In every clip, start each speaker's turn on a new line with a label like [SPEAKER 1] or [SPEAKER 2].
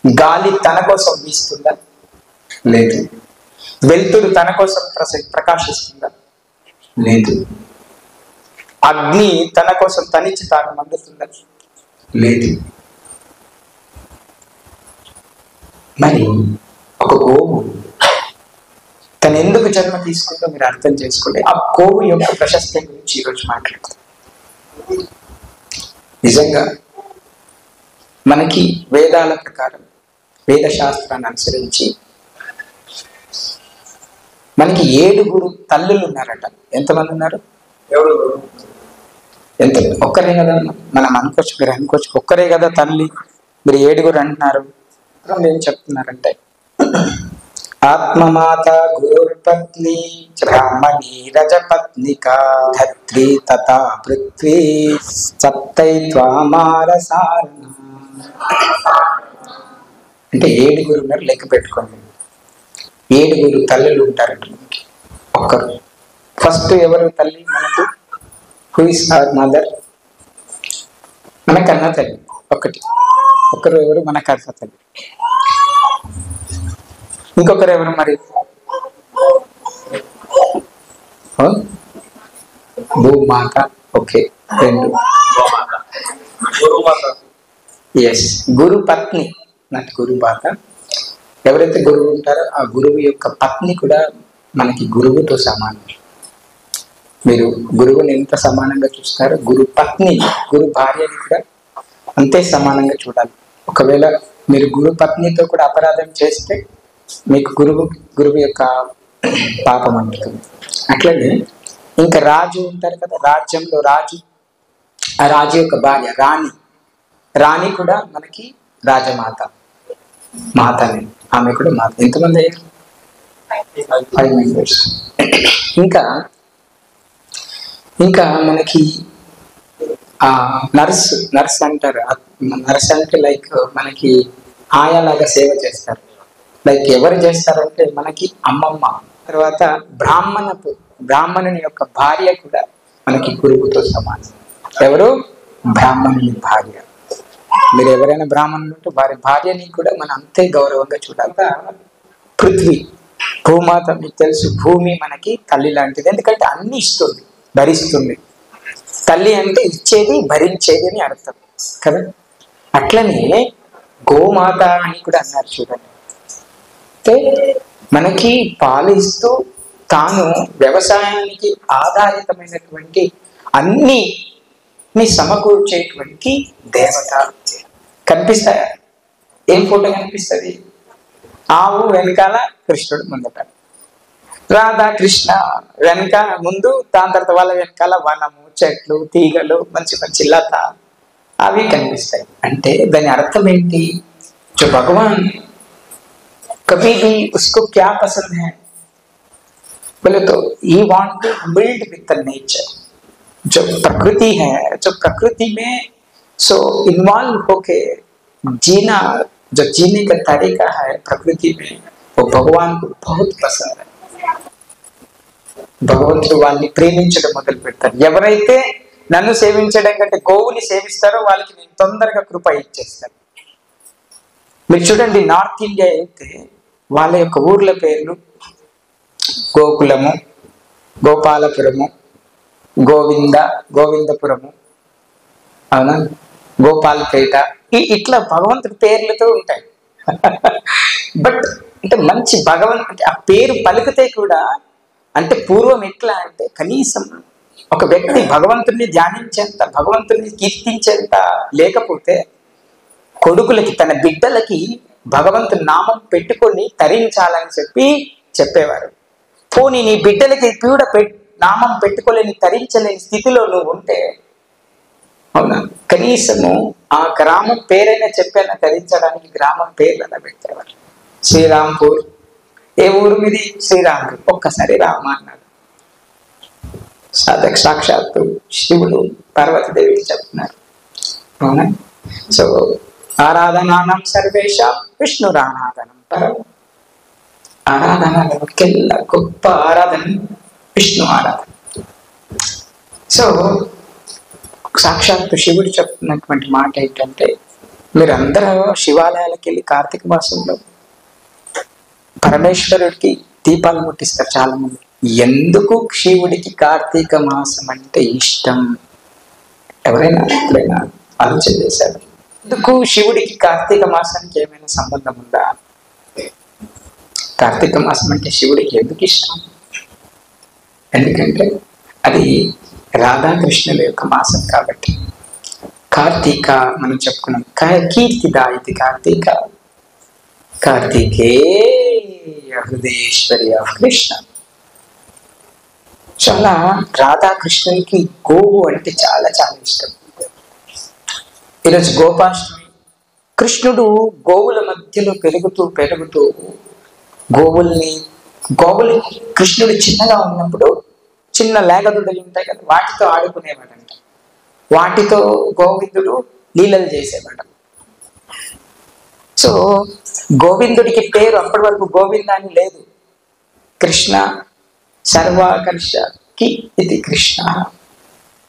[SPEAKER 1] గాలి తన కోసం వీస్తుందా? లేదు. వెలుతురు తన కోసం ప్రకాశిస్తుందా? లేదు. అగ్ని తన కోసం తనిచ్చి తాను మండుతుందా? లేదు. మరి ఒక గోవు తను ఎందుకు జన్మ తీసుకుందో మీరు అర్థం చేసుకోండి. ఆ గోవు యొక్క ప్రశస్తి గురించి ఈరోజు మాట్లాడతాం. నిజంగా మనకి వేదాల ప్రకారం, వేద శాస్త్రాన్ని అనుసరించి మనకి 7 తల్లులు ఉన్నారట. ఎంతమంది ఉన్నారు? ఎంత? ఒక్కరే కదా. మనం అనుకోవచ్చు, మీరు అనుకోవచ్చు ఒక్కరే కదా తల్లి, మీరు 7 అంటున్నారు. ఏం చెప్తున్నారంటే, ఆత్మమాత గురుర్పత్ని బ్రాహ్మణి రజపత్నిక ధత్రి తథా పృథ్వీ సప్తైత్వామారసారణ. అంటే 7 ఉన్నారు. లెక్క పెట్టుకోండి. 7 తల్లులు ఉంటారంట మనకి. ఒక్కరు. ఫస్ట్ ఎవరు తల్లి మనకు? Who is our mother? మన కన్న తల్లి. ఒకరు ఎవరు? మన కన్న తల్లి. ఇంకొకరు ఎవరు మరి? భూమాత. ఓకే. 2. ఎస్, గురు పత్ని, నాటి గురుమాత. ఎవరైతే గురువు ఉంటారో ఆ గురువు యొక్క పత్ని కూడా మనకి గురువుతో సమానం. మీరు గురువుని ఎంత సమానంగా చూస్తారో గురు పత్ని, గురు భార్యని కూడా అంతే సమానంగా చూడాలి. ఒకవేళ మీరు గురు పత్నితో కూడా అపరాధం చేస్తే మీకు గురువు యొక్క పాపం అంటుంది. అట్లనే ఇంకా రాజు ఉంటారు కదా, రాజ్యంలో రాజు, ఆ రాజు యొక్క భార్య రాణి కూడా మనకి రాజమాత, మాతనే. ఆమె కూడా మాత. ఎంతమంది అయ్యారు? 5 మెంబర్స్. ఇంకా మనకి నర్స్ అంటారు. నర్స్ అంటే లైక్ మనకి ఆయాలాగా సేవ చేస్తారు. లైక్ ఎవరు చేస్తారంటే మనకి అమ్మమ్మ. తర్వాత బ్రాహ్మణుని యొక్క భార్య కూడా మనకి గురువుతో సమానం. ఎవరు? బ్రాహ్మణుని భార్య. మీరు ఎవరైనా బ్రాహ్మణులు ఉంటే వారి భార్యని కూడా మనం అంతే గౌరవంగా చూడాలి. పృథ్వీ, భూమాత. మీకు తెలుసు, భూమి మనకి తల్లి లాంటిది. ఎందుకంటే అన్ని ఇస్తుంది, భరిస్తుంది. తల్లి అంటే ఇచ్చేది, భరించేది అని అర్థం కదా. అట్లనే గోమాత అని కూడా అన్నారు చూడండి. అయితే మనకి పాలిస్తూ తాను వ్యవసాయానికి ఆధారితమైనటువంటి అన్ని సమకూర్చేటువంటి దేవత. కనిపిస్తాయా? ఏం ఫోటో కనిపిస్తుంది? ఆవు వెనకాల, కృష్ణుడు ముందట, రాధాకృష్ణ వెనక ముందు, దాని తర్వాత వాళ్ళ వెనకాల వనము, చెట్లు, తీగలు, మంచి మంచి లత అవి కనిపిస్తాయి. అంటే దాని అర్థం ఏంటి? जो भगवान कभी भी उसको क्या पसंद है बोले तो he want to build with the nature. जो प्रकृति है, जो प्रकृति में सो इन्वॉल्व होके जीना, जो जीने का तरीका है प्रकृति में, वो भगवान को बहुत पसंद है. భగవంతుడు వాళ్ళని ప్రేమించడం మొదలు పెడతారు. ఎవరైతే నన్ను సేవించడం కంటే గోవుని సేవిస్తారో వాళ్ళకి నేను తొందరగా కృప ఇచ్చేస్తాను. మీరు చూడండి, నార్త్ ఇండియా అయితే వాళ్ళ యొక్క ఊర్ల పేర్లు గోకులము, గోపాలపురము, గోవిందపురము, అవునా, గోపాల్పేట, ఇట్లా భగవంతుడి పేర్లతో ఉంటాయి. బట్ అంటే మంచి అంటే ఆ పేరు పలికితే కూడా, అంటే పూర్వం ఎట్లా అంటే కనీసం ఒక వ్యక్తి భగవంతుడిని ధ్యానించేంత, భగవంతుడిని కీర్తించేంత లేకపోతే కొడుకులకి, తన బిడ్డలకి భగవంతుని నామం పెట్టుకొని తరించాలని చెప్పేవారు. పోనీ నీ బిడ్డలకి నామం పెట్టుకోలేని, తరించలేని స్థితిలో నువ్వు ఉంటే, అవునా, కనీసము ఆ గ్రామం పేరైనా చెప్పైనా తరించడానికి గ్రామం పేర్లు అలా పెట్టేవారు. శ్రీరాంపూర్, ఏ ఊరు మీది? శ్రీరాంపూర్. ఒక్కసారి రామ అన్నాడు. సాక్షాత్తు శివుడు పార్వతీదేవికి చెప్తున్నారు. అవునా? సో ఆరాధనానం సర్వేషాం విష్ణురారాధనం పరం. ఆరాధనకెల్లా గొప్ప ఆరాధన విష్ణు ఆరాధన. సో సాక్షాత్తు శివుడు చెప్తున్నటువంటి మాట ఏంటంటే, మీరందరూ శివాలయాలకు వెళ్ళి కార్తీక మాసంలో పరమేశ్వరుడికి దీపాలు ముట్టిస్తారు చాలా మంది. ఎందుకు శివుడికి కార్తీక మాసం అంటే ఇష్టం? ఎవరైనా ఆలోచన చేశారు? ఎందుకు శివుడికి కార్తీక మాసానికి ఏమైనా సంబంధం ఉందా? కార్తీక మాసం అంటే శివుడికి ఎందుకు ఇష్టం? ఎందుకంటే అది రాధాకృష్ణుల యొక్క మాసం కాబట్టి. కార్తీక మనం చెప్పుకున్నాం, కీర్తిదా ఇది కార్తీక, కార్తీకే హృదయేశ్వర్య కృష్ణ. చాలా రాధాకృష్ణునికి గోవు అంటే చాలా చాలా ఇష్టం. ఈరోజు గోపాష్టమి. కృష్ణుడు గోవుల మధ్యలో పెరుగుతూ గోవులు కృష్ణుడు చిన్నగా ఉన్నప్పుడు చిన్న లేగదుడలు ఉంటాయి కదా, వాటితో ఆడుకునేవాడంట. వాటితో గోవిందుడు లీలలు చేసేవాడు. సో గోవిందుడికి పేరు అప్పటి వరకు గోవింద అని లేదు. కృష్ణ సర్వాకర్షకి ఇది కృష్ణ.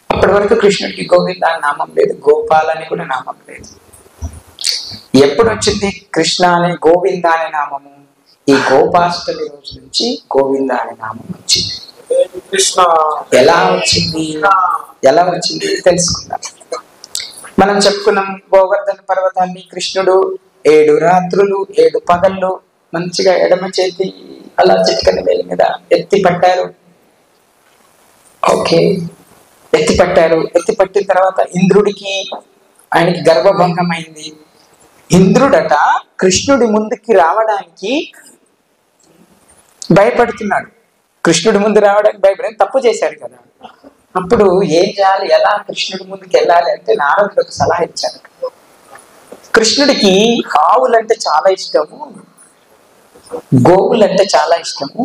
[SPEAKER 1] అప్పటి వరకు కృష్ణుడికి గోవింద అని నామం లేదు, గోపాల్ అని కూడా నామం లేదు. ఎప్పుడు వచ్చింది కృష్ణ అనే గోవింద అనే నామము? ఈ గోపాష్టమి రోజు నుంచి గోవింద అనే నామం వచ్చింది. కృష్ణ ఎలా వచ్చింది తెలుసుకుందాం. మనం చెప్పుకున్నాం, గోవర్ధన పర్వతాన్ని కృష్ణుడు 7 రాత్రులు 7 పగళ్ళు మంచిగా ఎడమ చేతి అలా చిటికని వేలి మీద ఎత్తి పట్టారు. ఓకే, ఎత్తి పట్టిన తర్వాత ఇంద్రుడికి ఆయనకి గర్భభంగం అయింది. ఇంద్రుడట కృష్ణుడి ముందుకి రావడానికి భయపడుతున్నాడు. కృష్ణుడి ముందు రావడానికి భయపడి తప్పు చేశాడు కదా. అప్పుడు ఏం చేయాలి, ఎలా కృష్ణుడి ముందుకు వెళ్ళాలి అంటే నారదుడు ఒక సలహా ఇచ్చాడు. కృష్ణుడికి ఆవులంటే చాలా ఇష్టము, గోవులంటే చాలా ఇష్టము.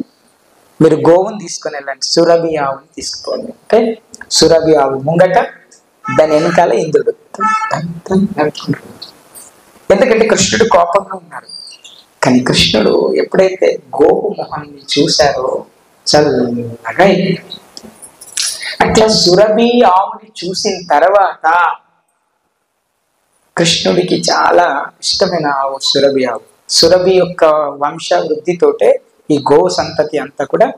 [SPEAKER 1] మీరు గోవుని తీసుకొని వెళ్ళండి, సురభి ఆవుని తీసుకుపోండి అంటే సురభి ఆవు ముంగట, దాని వెనకాల ఇంద్రుడు. ఎందుకంటే కృష్ణుడు కోపంగా ఉన్నాడు. కానీ కృష్ణుడు ఎప్పుడైతే గోవు మొహాన్ని చూశారో చల్లగా అట్లా సురభి ఆవుని చూసిన తర్వాత కృష్ణుడికి చాలా ఇష్టమైన ఆవు సురభి ఆవు. సురభి యొక్క వంశ వృద్ధితోటే ఈ గో సంతతి అంతా కూడా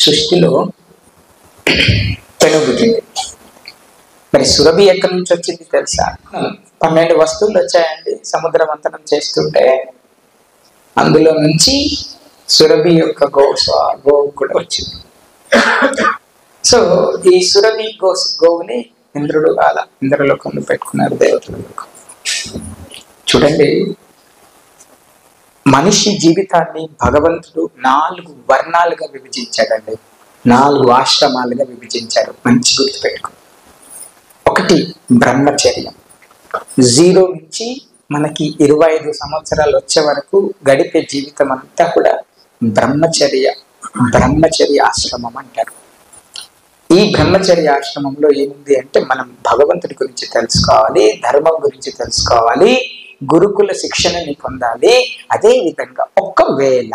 [SPEAKER 1] సృష్టిలో పెనుగుతుంది. మరి సురభి ఎక్కడి నుంచి వచ్చింది తెలుసా? 12 వస్తువులు వచ్చాయండి సముద్ర మంథనం చేస్తుంటే, అందులో నుంచి సురభి యొక్క గోవు కూడా వచ్చింది. సో ఈ సురభి గోవుని ఇంద్రుడు అలా ఇంద్రలోకంలో పెట్టుకున్నారు, దేవతలకు. చూడండి, మనిషి జీవితాన్ని భగవంతుడు 4 వర్ణాలుగా విభజించాడండి, 4 ఆశ్రమాలుగా విభజించాడు. మంచి గుర్తుపెట్టుకో. ఒకటి బ్రహ్మచర్యం. 0 నుంచి మనకి 25 సంవత్సరాలు వచ్చే వరకు గడిపే జీవితం అంతా కూడా బ్రహ్మచర్య ఆశ్రమం అంటారు. ఈ బ్రహ్మచర్య ఆశ్రమంలో ఏముంది అంటే మనం భగవంతుడి గురించి తెలుసుకోవాలి, ధర్మం గురించి తెలుసుకోవాలి, గురుకుల శిక్షణని పొందాలి. అదే విధంగా ఒకవేళ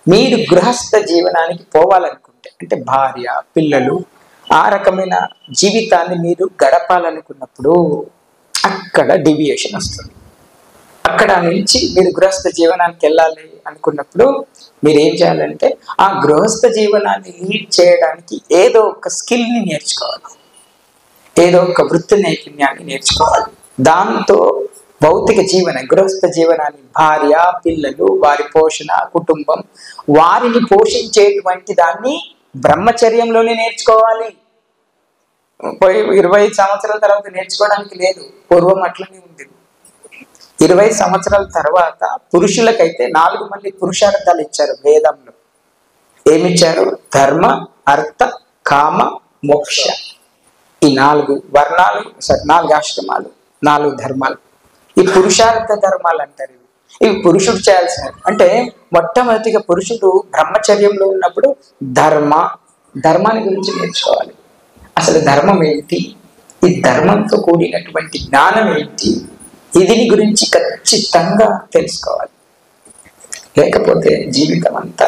[SPEAKER 1] మీరు గృహస్థ జీవనానికి పోవాలనుకుంటే, అంటే భార్య పిల్లలు ఆ రకమైన జీవితాన్ని మీరు గడపాలనుకున్నప్పుడు అక్కడ డివియేషన్ వస్తుంది. అక్కడ నుంచి మీరు గృహస్థ జీవనానికి వెళ్ళాలి అనుకున్నప్పుడు మీరు ఏం చేయాలంటే ఆ గృహస్థ జీవనాన్ని లీడ్ చేయడానికి ఏదో ఒక స్కిల్ని నేర్చుకోవాలి, ఏదో ఒక వృత్తి నైపుణ్యాన్ని నేర్చుకోవాలి. దాంతో భౌతిక గృహస్థ జీవనాన్ని, భార్య పిల్లలు వారి పోషణ, కుటుంబం వారిని పోషించేటువంటి దాన్ని బ్రహ్మచర్యంలోనే నేర్చుకోవాలి. 25 సంవత్సరాల తర్వాత నేర్చుకోవడానికి లేదు, పూర్వం అట్లనే ఉంది. 20 సంవత్సరాల తర్వాత పురుషులకైతే 4 మళ్ళీ పురుషార్థాలు ఇచ్చారు వేదంలో. ఏమిచ్చారు? ధర్మ, అర్థ, కామ, మోక్ష. ఈ 4 వర్ణాలు, 4 ఆశ్రమాలు, 4 ధర్మాలు. ఈ పురుషార్థ ధర్మాలు అంటారు. ఇవి పురుషుడు చేయాల్సినవి. అంటే మొట్టమొదటిగా పురుషుడు బ్రహ్మచర్యంలో ఉన్నప్పుడు ధర్మాన్ని గురించి నేర్చుకోవాలి. అసలు ధర్మం ఏంటి, ఈ ధర్మంతో కూడినటువంటి జ్ఞానం ఏంటి, దీని గురించి ఖచ్చితంగా తెలుసుకోవాలి. లేకపోతే జీవితం అంతా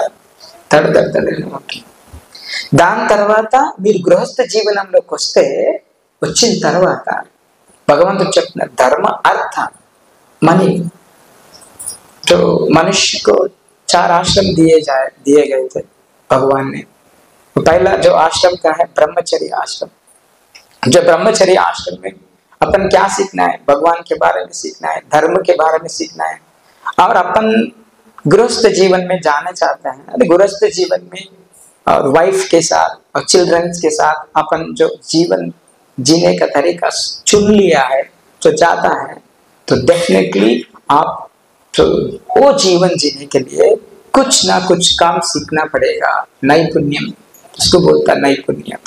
[SPEAKER 1] తడదడని ఉంటుంది. దాని తర్వాత మీరు గృహస్థ జీవనంలోకి వచ్చిన తర్వాత भगवंतुడు చెప్తున్నారు धर्म अर्थ मनी। तो मनुष्य को 4 आश्रम दिए गए थे भगवान ने। तो पहला जो आश्रम का है ब्रह्मचर्य आश्रम। जो ब्रह्मचर्य आश्रम में अपन क्या सीखना है, भगवान के बारे में सीखना है, धर्म के बारे में सीखना है। और अपन गृहस्थ जीवन में जाना चाहते हैं, गृहस्थ जीवन में और वाइफ के साथ और चिल्ड्रंस के साथ अपन जो जीवन जीने का तरीका चुन लिया है, जो जाता है, तो डेफिनेटली आप तो वो जीवन जीने के लिए कुछ ना कुछ काम सीखना पड़ेगा। नैपुण्यम, उसको बोलता नैपुण्यम।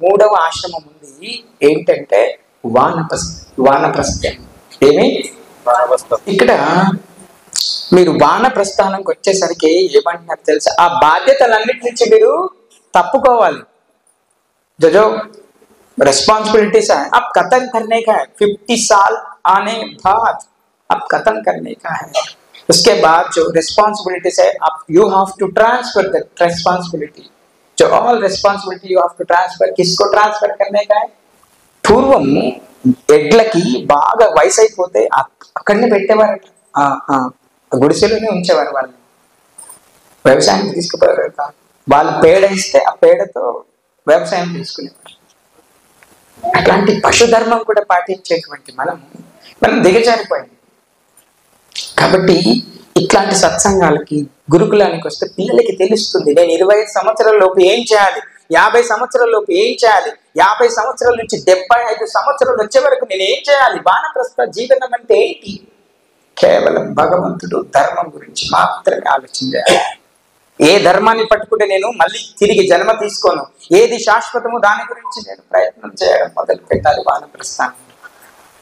[SPEAKER 1] మూడవ ఆశ్రమం ఉంది ఏంటంటే వానప్రస్థం। ఏమి ఇక్కడ మీరు వానప్రస్థానంకి వచ్చేసరికి ఏమంటున్నారు తెలుసా, ఆ బాధ్యతలన్నిటి నుంచి మీరు తప్పుకోవాలి। जो रिस्पॉन्सिबिलिटीज है अब खत्म करने का है। 50 साल आने बाद अब खत्म करने का है। उसके बाद जो रिस्पॉन्सिबिलिटीज है अब you have to transfer the responsibility. जो all responsibility you have to transfer, किसको ट्रांसफर करने का है? పూర్వం ఎడ్లకి బాగా వయసు అయిపోతే అక్కడనే పెట్టేవారట, గుడిసెలోనే ఉంచేవారు। వాళ్ళు వ్యవసాయానికి తీసుకుపోయారు। వాళ్ళు పేడ ఇస్తే ఆ పేడతో వ్యవసాయం తీసుకునేవారు। అట్లాంటి పశుధర్మం కూడా పాటించేటువంటి మనం దిగజారిపోయింది। కాబట్టి ఇట్లాంటి సత్సంగాలకి గురుకులానికి వస్తే పిల్లలకి తెలుస్తుంది నేను 25 సంవత్సరాల లోపు ఏం చేయాలి, 50 సంవత్సరాల లోపు ఏం చేయాలి, 50 సంవత్సరాల నుంచి 75 సంవత్సరాలు వచ్చే వరకు నేను ఏం చేయాలి। వానప్రస్థ జీవనం అంటే ఏంటి? కేవలం భగవంతుడు ధర్మం గురించి మాత్రమే ఆలోచించాలి। ఏ ధర్మాన్ని పట్టుకుంటే నేను మళ్ళీ తిరిగి జన్మ తీసుకోను, ఏది శాశ్వతము దాని గురించి నేను ప్రయత్నం చేయడం మొదలు పెట్టాలి।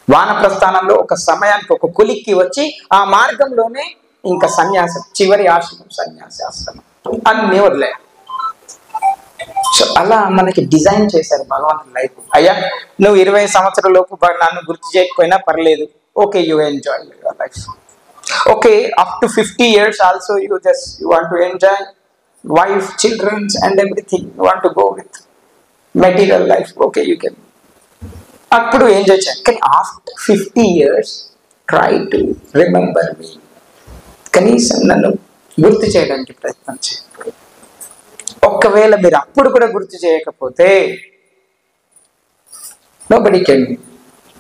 [SPEAKER 1] వానప్రస్థానంలో ఒక సమయానికి ఒక కులిక్కి వచ్చి ఆ మార్గంలోనే ఇంకా సన్యాసం, చివరి ఆశ్రమం సన్యాసి ఆశ్రమం అన్ని వదిలే। సో అలా మనకి డిజైన్ చేశారు భగవంతుని లైఫ్। అయ్యా నువ్వు 20 సంవత్సరాల లోపు నన్ను గుర్తు చేయకపోయినా పర్లేదు, okay you enjoy your life. Okay, up to 50 years also you want to enjoy wife, children and everything. You want to go with material life. Okay, you can. Appudu enjoy cheyandi. Can after 50 years try to remember me. Kanisam nannu gurtu cheyadaniki prayatnam cheyanడి। ఒక్కవేళ మీరు అప్పుడు కూడా గుర్తు చేయకపోతే nobody can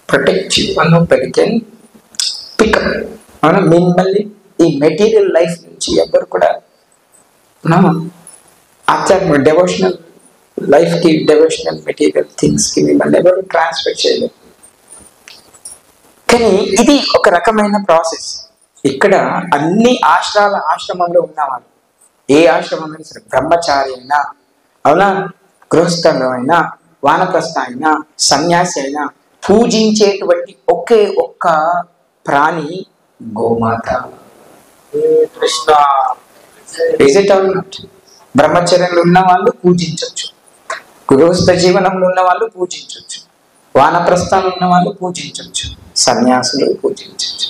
[SPEAKER 1] protect you, nobody can pick up మిమ్మల్ని ఈ material life నుంచి ఎవరు కూడా ఆధ్యాత్మిక డెవోషనల్ లైఫ్కి, డెవోషనల్ మెటీరియల్ థింగ్స్కి మిమ్మల్ని ఎవరు ట్రాన్స్ఫర్ చేయలేరు। కానీ ఇది ఒక రకమైన ప్రాసెస్। ఇక్కడ అన్ని ఆశ్రమంలో ఉన్నవాళ్ళు, ఏ ఆశ్రమం అయినా సరే, బ్రహ్మచారి అయినా అవునా, గృహస్థంలో అయినా, వానప్రస్థ అయినా, సన్యాసి అయినా, పూజించేటువంటి ఒకే ఒక్క ప్రాణి గోమాత। Krishna is it or not? బ్రహ్మచర్యంలో ఉన్న వాళ్ళు పూజించవచ్చు, గృహస్థ జీవనంలో ఉన్న వాళ్ళు పూజించవచ్చు, వానప్రస్థంలో ఉన్న వాళ్ళు పూజించవచ్చు, సన్యాసులు పూజించవచ్చు।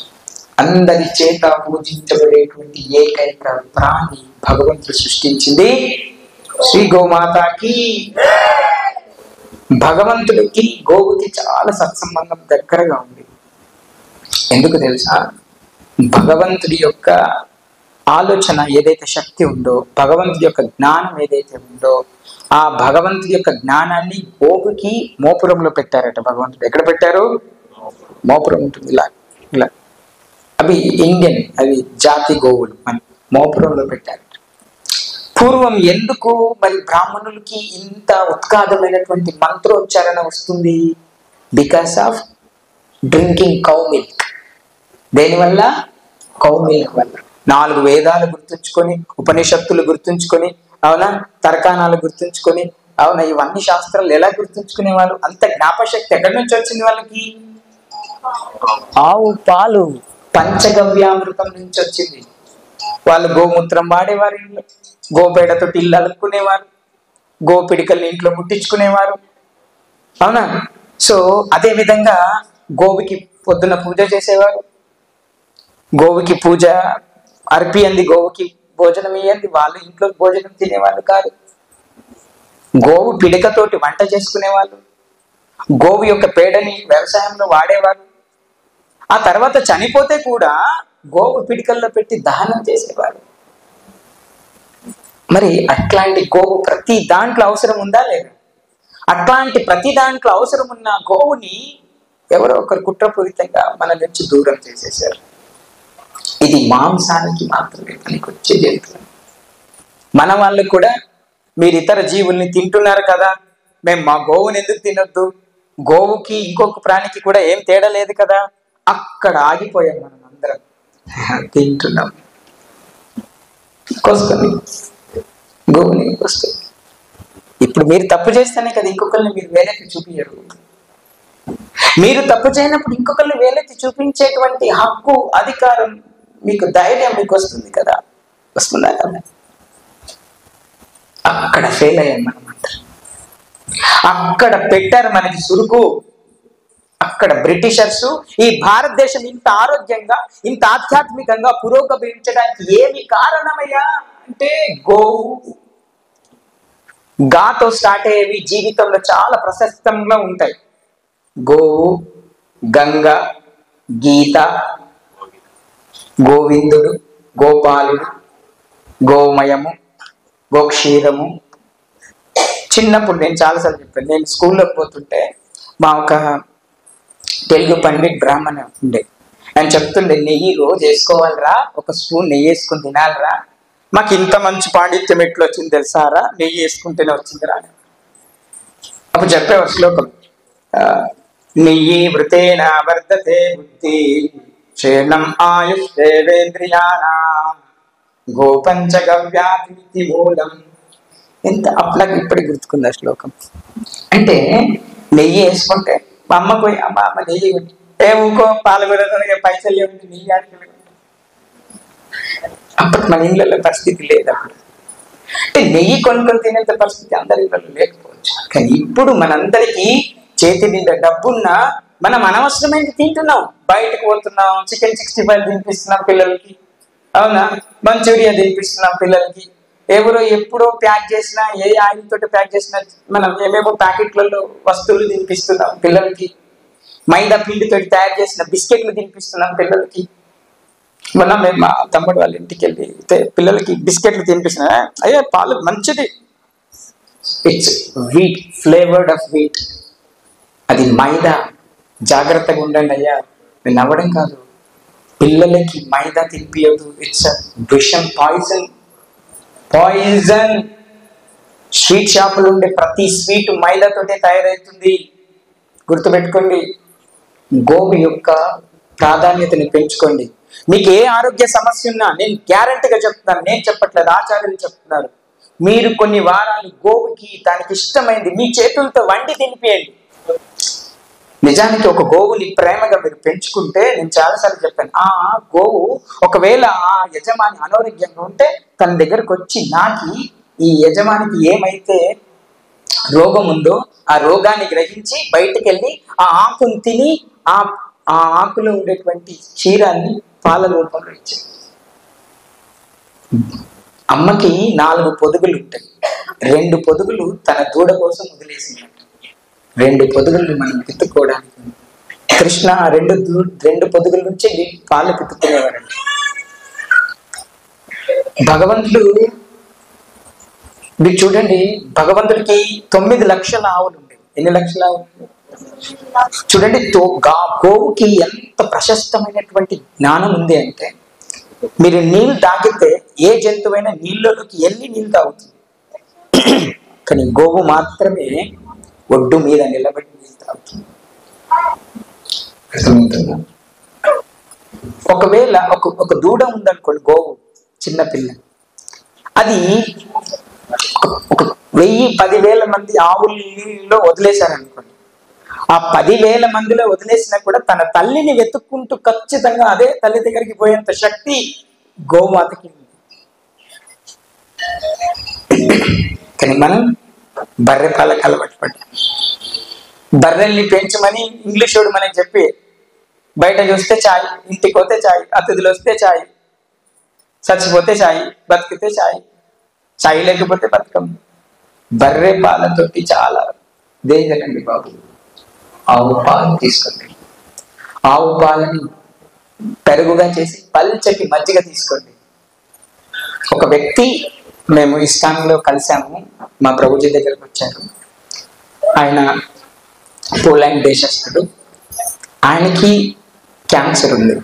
[SPEAKER 1] అందరి చేత పూజించబడేటువంటి ఏకైక ప్రాణి భగవంతుడు సృష్టించింది శ్రీ గోమాతకి। భగవంతుడికి గోవుకి చాలా సత్సంబంధం దగ్గరగా ఉంది। ఎందుకు తెలుసా? భగవంతుడి యొక్క ఆలోచన ఏదైతే శక్తి ఉందో, భగవంతుడి యొక్క జ్ఞానం ఏదైతే ఉందో, ఆ భగవంతుడి యొక్క జ్ఞానాన్ని గోవుకి మోపురంలో పెట్టారట భగవంతుడు। ఎక్కడ పెట్టారు? మోపురం ఉంటుంది ఇలా ఇలా, అవి ఇండియన్, అవి జాతి గోవులు, మన మోపురంలో పెట్టారట। పూర్వం ఎందుకు మరి బ్రాహ్మణులకి ఇంత ఉత్కాదమైనటువంటి మంత్రోచ్చారణ వస్తుంది? Because of drinking cow milk. దేనివల్ల? కౌ మిల్క్ వల్ల। 4 వేదాలు గుర్తుంచుకొని, ఉపనిషత్తులు గుర్తుంచుకొని, అవునా, తర్కానాలు గుర్తుంచుకొని, అవునా, ఇవన్నీ శాస్త్రాలు ఎలా గుర్తుంచుకునేవాళ్ళు? అంత జ్ఞాపశక్తి ఎక్కడి నుంచి వచ్చింది వాళ్ళకి? ఆవు పాలు, పంచగవ్యామృతం నుంచి వచ్చింది। వాళ్ళు గోమూత్రం వాడేవారు, ఇంట్లో గోపేడతో ఇల్లు అలుక్కునేవారు, గోపిడికల్ని ఇంట్లో ముట్టించుకునేవారు, అవునా। సో అదే విధంగా గోవుకి పొద్దున పూజ చేసేవారు, గోవుకి పూజ అర్పియంది, గోవుకి భోజనం ఇయ్యంది, వాళ్ళు ఇంట్లో భోజనం తినేవాళ్ళు కాదు, గోవు పిడికతోటి వంట చేసుకునేవాళ్ళు, గోవు యొక్క పేడని వ్యవసాయంలో వాడేవారు. ఆ తర్వాత చనిపోతే కూడా గోవు పిడికల్లో పెట్టి దహనం చేసేవారు. మరి అట్లాంటి గోవు ప్రతి దాంట్లో అవసరం ఉందా లేదా? అట్లాంటి ప్రతి దాంట్లో అవసరం ఉన్న గోవుని ఎవరో ఒకరు కుట్రపూరితంగా మన నుంచి దూరం చేసేసారు. ఇది మాంసానికి మాత్రమే పనికొచ్చే జంతువు. మన వాళ్ళు కూడా మీరు ఇతర జీవుల్ని తింటున్నారు కదా, మేము మా గోవుని ఎందుకు తినొద్దు, గోవుకి ఇంకొక ప్రాణికి కూడా ఏం తేడా లేదు కదా, అక్కడ ఆగిపోయాం మనం అందరం. తింటున్నాం, కోసుకొని గోవుని వస్తుంది. ఇప్పుడు మీరు తప్పు చేస్తేనే కదా ఇంకొకరిని మీరు వేలెత్తి చూపించరు. మీరు తప్పు చేయనప్పుడు ఇంకొకరిని వేలెత్తి చూపించేటువంటి హక్కు, అధికారం, మీకు ధైర్యం మీకు వస్తుంది కదా, వస్తుందా కదా? అక్కడ ఫెయిల్ అయ్యాం మనం అందరం. అక్కడ పెట్టారు మనకి సురుకు. అక్కడ బ్రిటిషర్స్ ఈ భారతదేశం ఇంత ఆరోగ్యంగా, ఇంత ఆధ్యాత్మికంగా పురోగమించడానికి ఏమి కారణమయ్యా అంటే గోవు. గాతో స్టార్ట్ అయ్యేవి జీవితంలో చాలా ప్రశస్తంగా ఉంటాయి. గోవు, గంగ, గీత, గోవిందుడు, గోపాలుడు, గోమయము, గోక్షీరము. చిన్నప్పుడు నేను చాలాసార్లు చెప్పాను, నేను స్కూల్లోకి పోతుంటే మా ఒక తెలుగు పండిట్ బ్రాహ్మణ ఉండే, ఆయన చెప్తుండే, నెయ్యి రోజు వేసుకోవాలరా, ఒక స్పూన్ నెయ్యి వేసుకుని తినాలరా. మాకు ఇంత మంచి పాండిత్యం ఎట్లు వచ్చింది తెలుసారా, నెయ్యి వేసుకుంటేనే వచ్చిందిరా. అప్పుడు చెప్పేవారు శ్లోకం, నెయ్యి వృతేన వర్ధతే బుద్ధి క్షీణం ఆయుష్ేంద్రియానా గోపంచగవ్యాతి మూలం. ఎంత అప్పటికి ఇప్పటికి గుర్తుకుంది ఆ శ్లోకం. అంటే నెయ్యి వేసుకుంటే మా అమ్మ పోయి, అమ్మ నెయ్యి ఏ ఊకో పాల్గొనే పైసలు ఏమిటి, నెయ్యి ఆడుకునే. అప్పటి మన ఇళ్ళలో పరిస్థితి లేదు. అప్పుడు అంటే నెయ్యి కొనుక్కొని తినేంత పరిస్థితి అందరి ఇళ్ళలో లేకపోవచ్చు. కానీ ఇప్పుడు మనందరికీ చేతి నిండా డబ్బున్నా మనం అనవసరమైనది తింటున్నాం. బయటకు పోతున్నాం, చికెన్ 65 తినిపిస్తున్నాం పిల్లలకి, అవునా, మంచూరియా తినిపిస్తున్నాం పిల్లలకి. ఎవరో ఎప్పుడో ప్యాక్ చేసిన, ఏ ఆయిల్ తోటి ప్యాక్ చేసిన మనం ఏమేమో ప్యాకెట్లలో వస్తువులు తినిపిస్తున్నాం పిల్లలకి. మైదా పిండితోటి తయారు చేసిన బిస్కెట్లు తినిపిస్తున్నాం పిల్లలకి. మొన్న మేము మా తమ్ముడు వాళ్ళ ఇంటికి వెళ్ళి పిల్లలకి బిస్కెట్లు తినిపిస్తున్నా, అయ్యా పాలు మంచిది, it's wheat, flavoured of wheat, అది మైదా, జాగ్రత్తగా ఉండండి అయ్యా. నేను నవ్వడం కాదు, పిల్లలకి మైదా తినిపియదు, ఇట్స్ విషం, పాయిజన్. పాయిజన్. స్వీట్ షాపులు ఉండే ప్రతి స్వీట్ మైదాతోటే తయారవుతుంది, గుర్తుపెట్టుకోండి. గోవు యొక్క ప్రాధాన్యతని పెంచుకోండి. మీకు ఏ ఆరోగ్య సమస్య ఉన్నా నేను గ్యారంటీగా చెప్తున్నాను, నేను చెప్పట్లేదు, ఆచార్యులు చెప్తున్నారు, మీరు కొన్ని వారాలు గోవుకి దానికి ఇష్టమైంది మీ చేతులతో వండి తినిపియండి. నిజానికి ఒక గోవుని ప్రేమగా మీరు పెంచుకుంటే, నేను చాలాసార్లు చెప్పాను, ఆ గోవు ఒకవేళ ఆ యజమాని అనారోగ్యంగా ఉంటే తన దగ్గరకు వచ్చి నాకి, ఈ యజమానికి ఏమైతే రోగం ఉందో ఆ రోగాన్ని గ్రహించి బయటకు వెళ్ళి ఆ ఆకుని తిని ఆ ఆకులో ఉండేటువంటి క్షీరాన్ని పాల రూపంలో ఇచ్చాయి. అమ్మకి 4 పొదుగులు ఉంటాయి, 2 పొదుగులు తన దూడ కోసం వదిలేసిందంట. 2 పొదుగులు మనం పిత్తుకోవడానికి. కృష్ణ 2 పొదుగుల నుంచి పాలు పిత్తుకునేవారంట. భగవంతుడు మీరు చూడండి, భగవంతుడికి 9 లక్షల ఆవులు ఉండేవి. ఎన్ని లక్షల ఆవులు చూడండి. గోవుకి ఎంత ప్రశస్తమైనటువంటి జ్ఞానం ఉంది అంటే, మీరు నీళ్ళు తాగితే ఏ జంతువైనా నీళ్ళలోకి ఎన్ని నీళ్ళు తాగుతుంది, కానీ గోవు మాత్రమే ఒడ్డు మీద నిలబడి నీళ్ళు తాగుతుంది. అర్థమవుతుందా? ఒకవేళ ఒక దూడ ఉందనుకోండి, గోవు చిన్నపిల్ల, అది ఒక 1000-10,000 మంది ఆవుల్లో వదిలేశారనుకోండి, ఆ 10,000 మందిలో వదిలేసినా కూడా తన తల్లిని వెతుక్కుంటూ ఖచ్చితంగా అదే తల్లి దగ్గరికి పోయేంత శక్తి గోమాతకి. కానీ మనం బర్రె పాలకు అలవాటు పడ్డాం. బర్రెల్ని పెంచమని ఇంగ్లీష్ వాడు మనకి చెప్పి, బయట చూస్తే చాయ్, ఇంటికి పోతే చాయ్, అతిథులు వస్తే చాయ్, చచ్చిపోతే చాయ్, బతికితే చాయ్, చాయ్ లేకపోతే బతకం. బర్రె పాలతోటి చాలా డేంజర్ అండి బాబు. ఆవు పాలు తీసుకోండి. ఆవు పాలని పెరుగుగా చేసి పల్చటి మజ్జిగ తీసుకోండి. ఒక వ్యక్తి, మేము ఇస్కాన్లో కలిసాము, మా ప్రభుజీ దగ్గరకు వచ్చారు. ఆయన పోలాండ్ దేశస్థుడు. ఆయనకి క్యాన్సర్ ఉంది,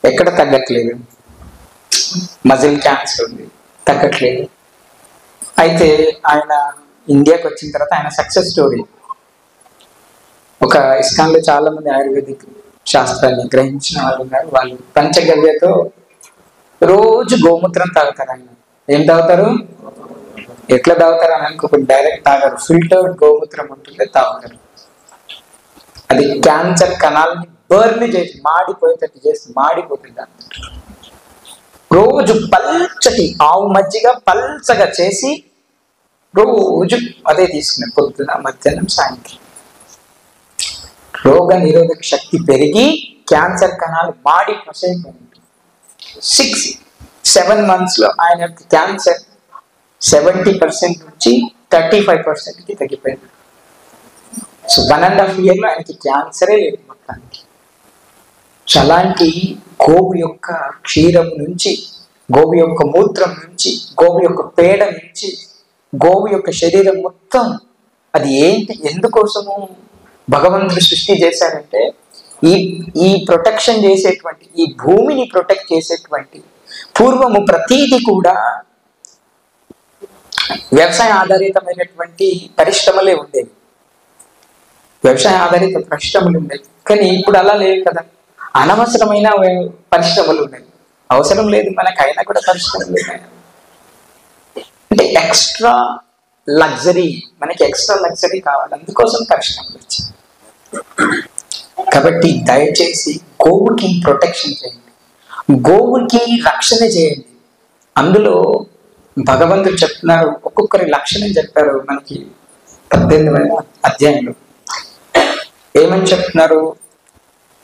[SPEAKER 1] ఎక్కడ తగ్గట్లేదు. మజిల్ క్యాన్సర్ ఉంది, తగ్గట్లేదు. అయితే ఆయన ఇండియాకి వచ్చిన తర్వాత ఆయన సక్సెస్ స్టోరీ. ఒక ఇస్కాన్లో చాలా మంది ఆయుర్వేదిక్ శాస్త్రాన్ని గ్రహించిన వాళ్ళు ఉన్నారు. వాళ్ళు పంచగవ్యతో రోజు గోమూత్రం తాగుతారు. ఆయన ఏం తాగుతారు, ఎట్లా తాగుతారు అని అనుకోకుండా డైరెక్ట్ తాగారు. ఫిల్టర్డ్ గోమూత్రం ఉంటుంది, తాగుతారు. అది క్యాన్సర్ కణాలని బర్న్ చేసి మాడిపోయేటట్టు చేసి మాడిపోతుంది. రోజు పల్చటి ఆవు మజ్జిగ పల్చగా చేసి రోజు అదే తీసుకునే, పొద్దున మధ్యాహ్నం సాయంత్రం. రోగ నిరోధక శక్తి పెరిగి క్యాన్సర్ కణాలు మాడి పసైపోయింది. 6-7 months లో ఆయన యొక్క క్యాన్సర్ 70% నుంచి 35%కి తగ్గిపోయింది. సో 1.5 year లో ఆయనకి క్యాన్సరే లేదు మొత్తానికి. సో అలాంటి గోవు యొక్క క్షీరం నుంచి, గోవు యొక్క మూత్రం నుంచి, గోవు యొక్క పేడ నుంచి, గోవు యొక్క శరీరం మొత్తం అది ఏంటి, ఎందుకోసము భగవంతుడు సృష్టి చేశారంటే ఈ ప్రొటెక్షన్ చేసేటువంటి, ఈ భూమిని ప్రొటెక్ట్ చేసేటువంటి, పూర్వము ప్రతీది కూడా వ్యవసాయ ఆధారితమైనటువంటి పరిశ్రమలే ఉండేవి. వ్యవసాయ ఆధారిత పరిశ్రమలు ఉండేవి. కానీ ఇప్పుడు అలా లేవు కదా. అనవసరమైన పరిశ్రమలు ఉన్నాయి. అవసరం లేదు మనకైనా కూడా పరిశ్రమలు ఉన్నాయి. అంటే ఎక్స్ట్రా లగ్జరీ, మనకి ఎక్స్ట్రా లగ్జరీ కావాలి, అందుకోసం పరిశ్రమలు వచ్చాయి. కాబట్టి దయచేసి గోవుకి ప్రొటెక్షన్ చేయండి, గోవుకి రక్షణ చేయండి. అందులో భగవంతుడు చెప్తున్నారు, ఒక్కొక్కరి లక్షణం చెప్పారు మనకి 18వ అధ్యాయంలో. ఏమని చెప్తున్నారు?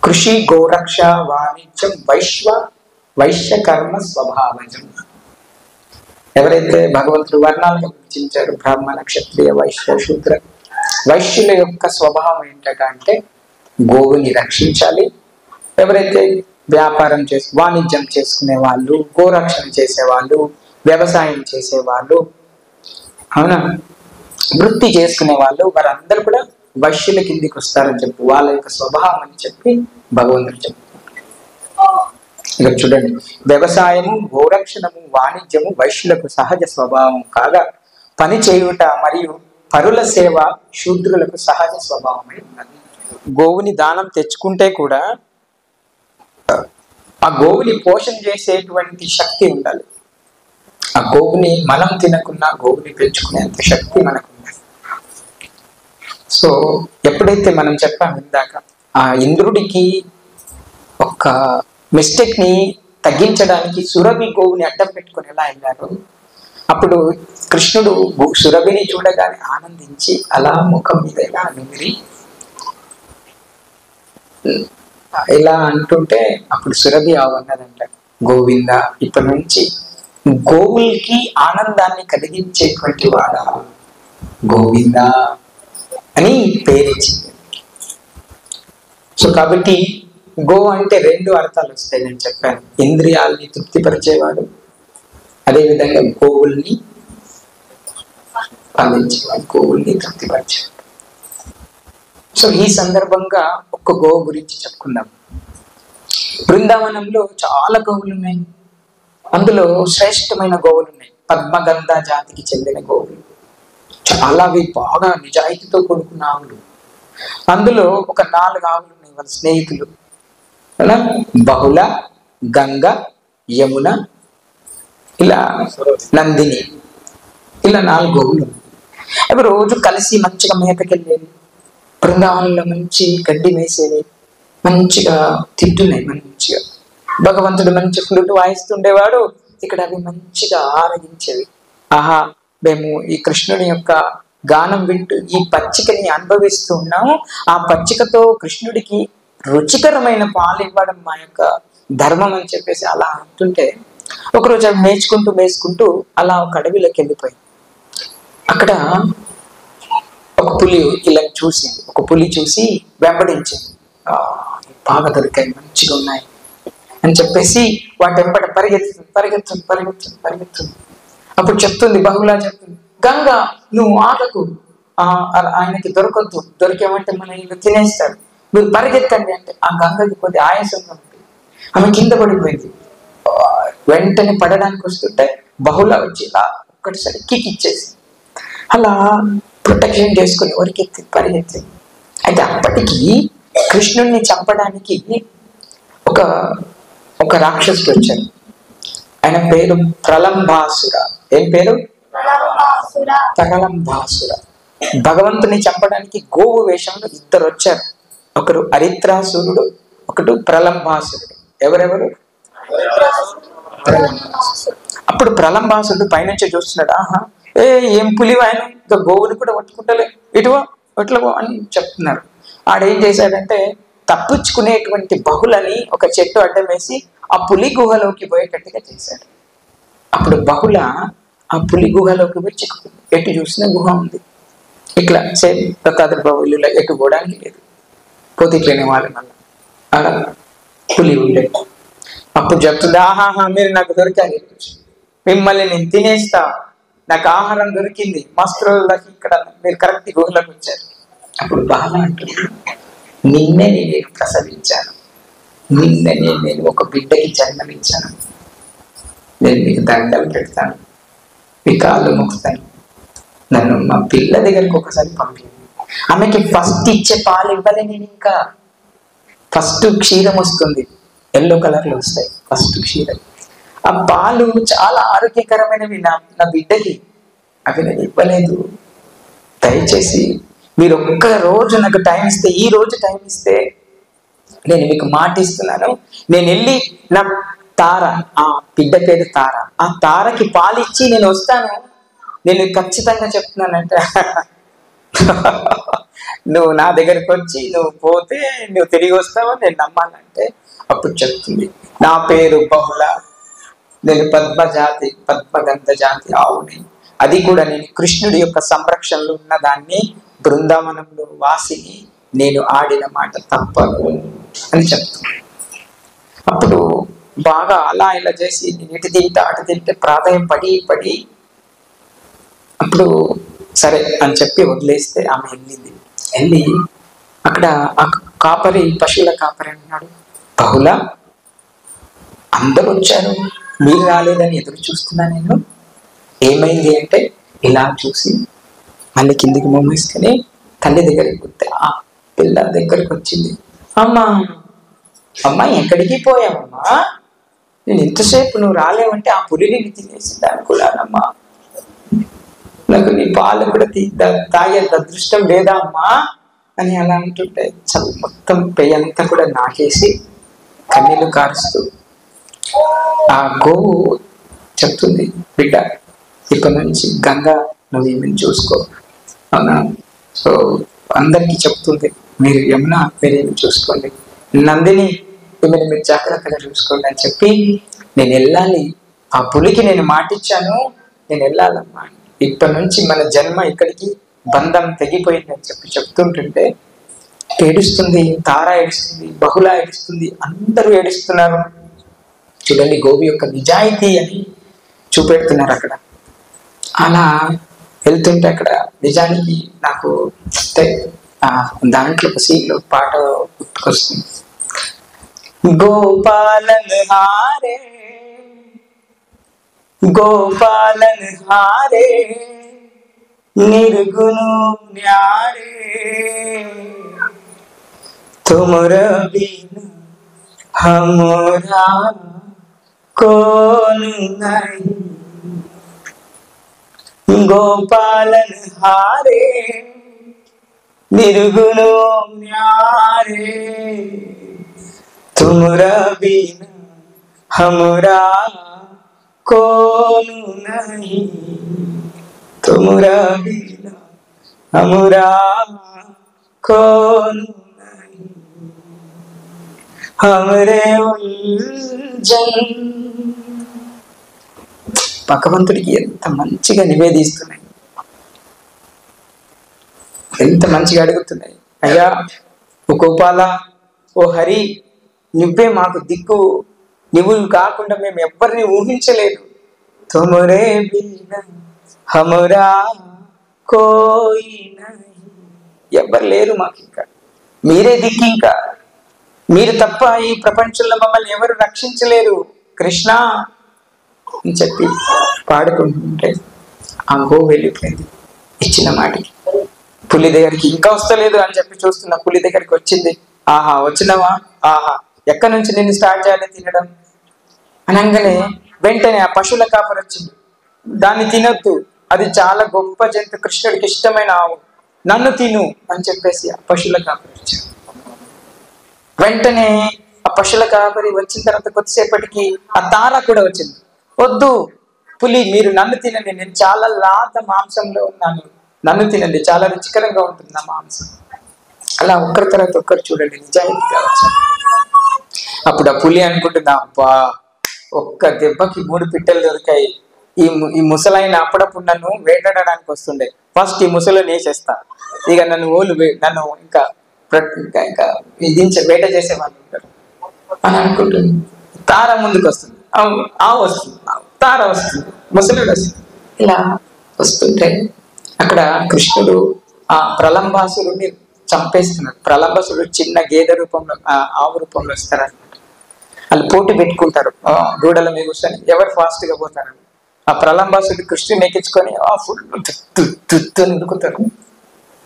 [SPEAKER 1] కృషి గోరక్ష వాణిజ్యం వైశ్య కర్మ స్వభావజం. ఎవరైతే భగవంతుడు వర్ణాలను గుర్తించారు, బ్రాహ్మణ, క్షత్రియ, వైశ్య, శూద్ర, వైశ్యుల యొక్క స్వభావం ఏంటంటే గోవుని రక్షించాలి. ఎవరైతే వ్యాపారం వాణిజ్యం చేసుకునే వాళ్ళు, గోరక్షణ చేసేవాళ్ళు, వ్యవసాయం చేసేవాళ్ళు, అవునా, వృత్తి చేసుకునే వాళ్ళు, వారందరూ కూడా వైశ్యుల కిందికి వస్తారని చెప్పి, వాళ్ళ యొక్క స్వభావం అని చెప్పి భగవంతుడు చెప్పారు. ఇక్కడ చూడండి, వ్యవసాయము, గోరక్షణము, వాణిజ్యము వైశ్యులకు సహజ స్వభావం కాగా, పని చేయుట మరియు పరుల సేవ శూద్రులకు సహజ స్వభావమై ఉన్నది. గోవుని దానం తెచ్చుకుంటే కూడా ఆ గోవుని పోషణ చేసేటువంటి శక్తి ఉండాలి. ఆ గోవుని మనం తినకున్నా గోవుని పెంచుకునేంత శక్తి మనకు ఉండాలి. సో ఎప్పుడైతే మనం చెప్పాము ఇందాక, ఆ ఇంద్రుడికి ఒక మిస్టేక్ ని తగ్గించడానికి సురభి గోవుని అడ్డం పెట్టుకుని ఎలా వెళ్ళారు, అప్పుడు కృష్ణుడు సురభిని చూడగానే ఆనందించి అలా ముఖం మీద ఇలా నిమిరి ఇలా అంటుంటే అప్పుడు సురభి అన్నదంట, గోవింద, ఇప్పటి నుంచి గోవులకి ఆనందాన్ని కలిగించేటువంటి వాడా గోవింద అని పేరిచ్చింది. సో కాబట్టి గో అంటే 2 అర్థాలు వస్తాయి. నేను చెప్పాను, ఇంద్రియాలని తృప్తిపరిచేవాడు, అదేవిధంగా గోవుల్ని పాలించేవాడు, గోవుల్ని తృప్తిపరిచేవాడు. సో ఈ సందర్భంగా ఒక్క గోవు గురించి చెప్పుకుందాం. బృందావనంలో చాలా గోవులు ఉన్నాయి. అందులో శ్రేష్టమైన గోవులు ఉన్నాయి. పద్మగంధ జాతికి చెందిన గోవులు, చాలా బాగా నిజాయితీతో కూడుకున్న ఆవులు. అందులో ఒక 4 ఆవులు ఉన్నాయి, వాళ్ళ స్నేహితులు. బహుళ, గంగ, యమున, ఇలా నందిని, ఇలా 4 గోవులు. అవి రోజు కలిసి మంచిగా మేతకెళ్ళేవి, బృందావనంలో మంచి గడ్డి మేసేవి, మంచిగా తింటున్నాయి. మంచిగా భగవంతుడు మంచి ఫ్లూట్ వాయిస్తుండేవాడు, ఇక్కడ అవి మంచిగా ఆరగించేవి. ఆహా, మేము ఈ కృష్ణుని యొక్క గానం వింటూ ఈ పచ్చికని అనుభవిస్తూ ఉన్నాము, ఆ పచ్చికతో కృష్ణుడికి రుచికరమైన పాలు ఇవ్వడం మా యొక్క ధర్మం అని చెప్పేసి అలా అంటుంటే, ఒకరోజు అవి మేసుకుంటూ అలా ఒక అడవిలోకి వెళ్ళిపోయి, అక్కడ ఒక పులి ఇలా చూసింది, ఒక పులి చూసి వెంబడించింది. బాగా దొరికాయి, మంచిగా ఉన్నాయి అని చెప్పేసి వాటి వెంబడ పరిగెత్తుతుంది పరిగెత్తుంది పరిగెత్తుంది పరిగెత్తుంది. అప్పుడు చెప్తుంది, బహుళ చెప్తుంది, గంగ నువ్వు ఆగకు, ఆయనకి దొరకద్దు, దొరికామంటే మన ఇల్లు తినేస్తాడు, మీరు పరిగెత్తండి అంటే ఆ గంగకి కొద్ది ఆయాసంగా ఉంది. ఆమె కింద పడిపోయింది. వెంటనే పడడానికి వస్తుంటే బహుళ వచ్చి ఇలా ఒక్కటిసారి కిక్ ఇచ్చేసి అలా ప్రొటెక్షన్ చేసుకుని ఉరికెత్తి పరిగెత్తి. అయితే అప్పటికి కృష్ణుణ్ణి చంపడానికి ఒక ఒక రాక్షసుడు వచ్చాడు. ఆయన పేరు ప్రలంబాసుర. ఏం పేరు? ప్రలంబాసుర. భగవంతుని చంపడానికి గోవు వేషంలో ఇద్దరు వచ్చారు. ఒకరు హరిత్రాసురుడు, ఒకడు ప్రలంబాసురుడు. ఎవరెవరు? అప్పుడు ప్రలంబాసురుడు పైనుంచి చూస్తున్నాడు. ఆహా, ఏం పులివ, ఆయన ఇంకా గోవుని కూడా పట్టుకుంటలే, ఇటువో ఇట్లవో అని చెప్తున్నారు. ఆడేం చేశాడంటే తప్పించుకునేటువంటి బహుళని ఒక చెట్టు అడ్డం వేసి ఆ పులి గుహలోకి పోయేటట్టుగా చేశాడు. అప్పుడు బహుళ ఆ పులి గుహలోకి పోయి చిక్కుకుంది. ఎటు చూసినా గుహ ఉంది. ఇట్లా సేమ్ దత్తాత్రేయ బాబు ఎటు పోవడానికి లేదు, పోతే ఇట్లనే వాళ్ళు మళ్ళీ అలా పులి ఉండే. అప్పుడు చెప్తుంది, ఆహాహా మీరు నాకు దొరికారు, మిమ్మల్ని నేను తినేస్తా, నాకు ఆహారం దొరికింది, మస్తు రోజులకి ఇక్కడ మీరు కరెక్ట్ గుహలోకి వచ్చారు. అప్పుడు బాగా అంటుంది, నిన్నే నేను ప్రసవించాను, నిన్ననే నేను ఒక బిడ్డకి జన్మనిచ్చాను, నేను మీకు దండలు పెడతాను, మీ కాళ్ళు మొక్కుతాను, నన్ను మా పిల్ల దగ్గరికి ఒకసారి పంపింది. ఆమెకి ఫస్ట్ ఇచ్చే పాలు ఇవ్వలే నేను, ఇంకా ఫస్ట్ క్షీరం వస్తుంది, ఎల్లో కలర్లో వస్తాయి ఫస్ట్ క్షీరం. ఆ పాలు చాలా ఆరోగ్యకరమైనవి నా బిడ్డకి, అవి నేను ఇవ్వలేదు. దయచేసి మీరు ఒక్క రోజు నాకు టైం ఇస్తే, ఈ రోజు టైం ఇస్తే నేను మీకు మాట ఇస్తున్నాను, నేను వెళ్ళి నా తార, ఆ బిడ్డ పేరు తార, ఆ తారకి పాలిచ్చి నేను వస్తాను, నేను ఖచ్చితంగా చెప్తున్నానంటే నువ్వు నా దగ్గరికి వచ్చి నువ్వు పోతే నువ్వు తిరిగి వస్తావో నేను నమ్మాలంటే అప్పుడు చెప్తుంది, నా పేరు బహుళ, నేను పద్మగంధ జాతి ఆవుని, అది కూడా నేను కృష్ణుడి యొక్క సంరక్షణలో ఉన్న దాన్ని, బృందావనంలో వాసిని, నేను ఆడిన మాట తప్పను అని చెప్తున్నాను. అప్పుడు బాగా అలా ఇలా చేసి నేను ఇటు తింటా అటు తింటే ప్రాధాన్యం పడి అప్పుడు సరే అని చెప్పి వదిలేస్తే ఆమె వెళ్ళి అక్కడ ఆ కాపరి, పశువుల కాపరి అన్నాడు, బహుళ అందరూ వచ్చారు, మీరు రాలేదని ఎదురు చూస్తున్నా నేను, ఏమైంది అంటే ఇలా చూసి మళ్ళీ కిందికి మోమేసుకొని తల్లి దగ్గరికి పోతే ఆ పిల్ల దగ్గరికి వచ్చింది. అమ్మా ఎక్కడికి పోయావమ్మా, నేను ఎంతసేపు నువ్వు రాలేవంటే ఆ పులిని తినేసింది అనుకున్నానమ్మా, నాకు నీ పాలు కూడా తాగే అదృష్టం లేదా అమ్మా అని అలా అంటుంటే మొత్తం పెయ్యంతా కూడా నాకేసి కన్నీళ్లు కారుస్తూ ఆ గోవు చెప్తుంది, బిడ్డ ఇప్పటి నుంచి గంగా నువ్వు ఏమని చూసుకో, అవునా, సో అందరికీ చెప్తుంది, మీరు యమున మీరేమి చూసుకోండి, నందిని మిమ్మల్ని మీరు జాగ్రత్తగా చూసుకోండి అని చెప్పి నేను వెళ్ళాలి, ఆ పులికి నేను మాటిచ్చాను, నేను వెళ్ళాలమ్మా, ఇప్పటి నుంచి మన జన్మ ఇక్కడికి బంధం తెగిపోయిందని చెప్పి చెప్తుంటుంటే ఏడుస్తుంది, తార ఏడుస్తుంది, బహుళ ఏడుస్తుంది, అందరూ ఏడుస్తున్నారు. చూడండి గోవి యొక్క నిజాయితీ అని చూపెడుతున్నారు అక్కడ. అలా వెళ్తుంటే అక్కడ నిజానికి నాకు దాంట్లో ఒక సీన్లో పాట గుర్తుకొస్తుంది, గోపాలన్ హారే గోపాలన్ హారే నిర్గుణు న్యారే తుమరా బినా హమారా कौन नहीं, गोपालन हारे निर्गुण न्यारे तुमरा बिना हमरा कौन नहीं, तुमरा बिना हमरा कौन नहीं, हमरे उलझन. భగవంతుడికి ఎంత మంచిగా నివేదిస్తున్నాయి. ఎంత మంచిగా అడుగుతున్నాయి, అయ్యా ఓ గోపాల, ఓ హరి, నువ్వే మాకు దిక్కు, నువ్వు కాకుండా మేము ఎవ్వరిని ఊహించలేదు. తుమరే బినా హమరా కోయి నహీ, ఎవ్వరు లేరు మాకు, ఇంకా మీరే దిక్కు, ఇంకా మీరు తప్ప ఈ ప్రపంచంలో మమ్మల్ని ఎవరు రక్షించలేరు కృష్ణ అని చెప్పి పాడుకుంటుంటే ఆ గో వెళ్ళిపోయింది ఇచ్చిన మాటకి. పులి దగ్గరికి ఇంకా వస్తలేదు అని చెప్పి చూస్తున్న పులి దగ్గరికి వచ్చింది. ఆహా వచ్చినావా, ఆహా ఎక్కడి నుంచి నిన్ను స్టార్ట్ చేయాలి తినడం అనగానే వెంటనే ఆ పశువుల కాపరి వచ్చింది. దాన్ని తినొద్దు, అది చాలా గొప్ప జంతు, కృష్ణుడికి ఇష్టమైన ఆవు, నన్ను తిను అని చెప్పేసి ఆ పశువుల కాపరి వచ్చింది. వెంటనే ఆ పశువుల కాపరి వచ్చిన తర్వాత కొద్దిసేపటికి ఆ తార కూడా వచ్చింది. వద్దు పులి, మీరు నన్ను తినండి, నేను చాలా లాత మాంసంలో ఉన్నాను, నన్ను తినండి, చాలా రుచికరంగా ఉంటుంది నా మాంసం. అలా ఒక్కరి తర్వాత ఒక్కరు చూడండి నిజాయితీగా వచ్చారు. అప్పుడు ఆ పులి అనుకుంటున్నా, అబ్బా ఒక్క దెబ్బకి 3 పిట్టలు దొరికాయి. ఈ ముసలైన అప్పుడప్పుడు నన్ను వేటాడడానికి వస్తుండే, ఫస్ట్ ఈ ముసలిని వేసేస్తా, ఇక నన్ను ఇంకా వేట చేసే వాళ్ళు ఉంటారు అని అనుకుంటుంది. తార ముందుకు వస్తుంది, ఆవు వస్తుంది, తార వస్తుంది, ముసలుడు వస్తుంది. ఇలా వస్తుంటే అక్కడ కృష్ణుడు ఆ ప్రలంబాసురుడిని చంపేస్తున్నాడు. ప్రలంబాసురుడు చిన్న గేదె రూపంలో, ఆవు రూపంలో వస్తారనమాట. వాళ్ళు పోటీ పెట్టుకుంటారు దూడల మీద కూర్చొని ఎవరు ఫాస్ట్ గా పోతారు. ఆ ప్రలంబాసుడు కృష్ణుని ఎక్కించుకొని ఫుల్ తుత్తు నిలుకుతారు.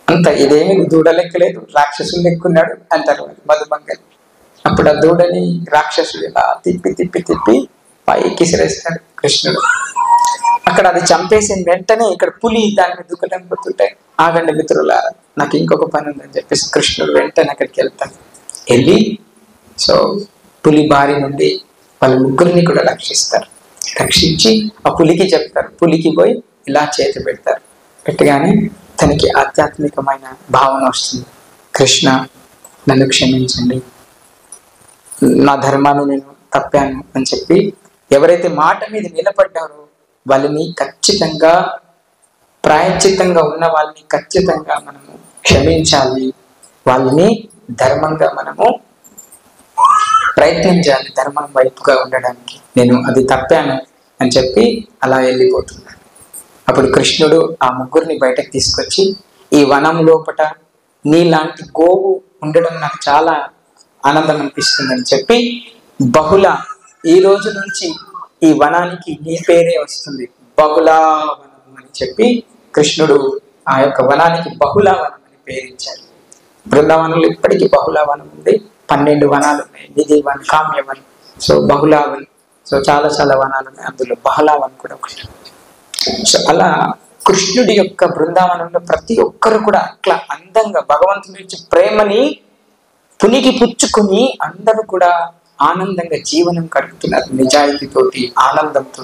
[SPEAKER 1] అంత ఇదేమి దూడలెక్కలేదు, రాక్షసులు ఎక్కున్నాడు అంటారు మధుమంగలి. అప్పుడు ఆ దూడని రాక్షసుడు ఇలా తిప్పి తిప్పి తిప్పి పైకి సిరేస్తాడు కృష్ణుడు. అక్కడ అది చంపేసిన వెంటనే ఇక్కడ పులి దాన్ని దుఃఖం పోతుంటే, ఆగండి మిత్రులారా, నాకు ఇంకొక పని ఉందని చెప్పేసి కృష్ణుడు వెంటనే అక్కడికి వెళ్తాడు. వెళ్ళి సో పులి బారి నుండి వాళ్ళ ముగ్గురిని కూడా రక్షించి ఆ పులికి చెప్తారు. పులికి పోయి ఇలా చేతి పెడతారు. పెట్టగానే తనకి ఆధ్యాత్మికమైన భావన వస్తుంది. కృష్ణ నన్ను క్షమించండి, నా ధర్మాన్ని నేను తప్పాను అని చెప్పి ఎవరైతే మాట మీద నిలబడ్డారో వాళ్ళని ఖచ్చితంగా, ప్రాయశ్చిత్తంగా ఉన్న వాళ్ళని ఖచ్చితంగా మనము క్షమించాలి, వాళ్ళని ధర్మంగా మనము ప్రయత్నించాలి, ధర్మం వైపుగా ఉండడానికి. నేను అది తప్పాను అని చెప్పి అలా వెళ్ళిపోతున్నాను. అప్పుడు కృష్ణుడు ఆ ముగ్గురిని బయటకు తీసుకొచ్చి, ఈ వనం లోపట నీలాంటి గోవు ఉండడం నాకు చాలా ఆనందం అనిపిస్తుందని చెప్పి, బహుళ ఈ రోజు నుంచి ఈ వనానికి నీ పేరే వస్తుంది, బహుళావనం అని చెప్పి కృష్ణుడు ఆ యొక్క వనానికి బహుళావనం అని పేరించాడు. బృందావనంలో ఇప్పటికీ బహుళావనం ఉంది, 12 వనాలు ఉన్నాయి, నిధివన్, కామ్యవన్, సో బహుళావన్, సో చాలా చాలా వనాలు ఉన్నాయి, అందులో బహుళావన్ కూడా ఒకటి. సో అలా కృష్ణుడి యొక్క బృందావనంలో ప్రతి ఒక్కరు కూడా అట్లా అందంగా భగవంతుడి నుంచి ప్రేమని పునికి పుచ్చుకుని అందరూ కూడా ఆనందంగా జీవనం గడుపుతున్నారు. నిజాయితీతోటి, ఆనందంతో,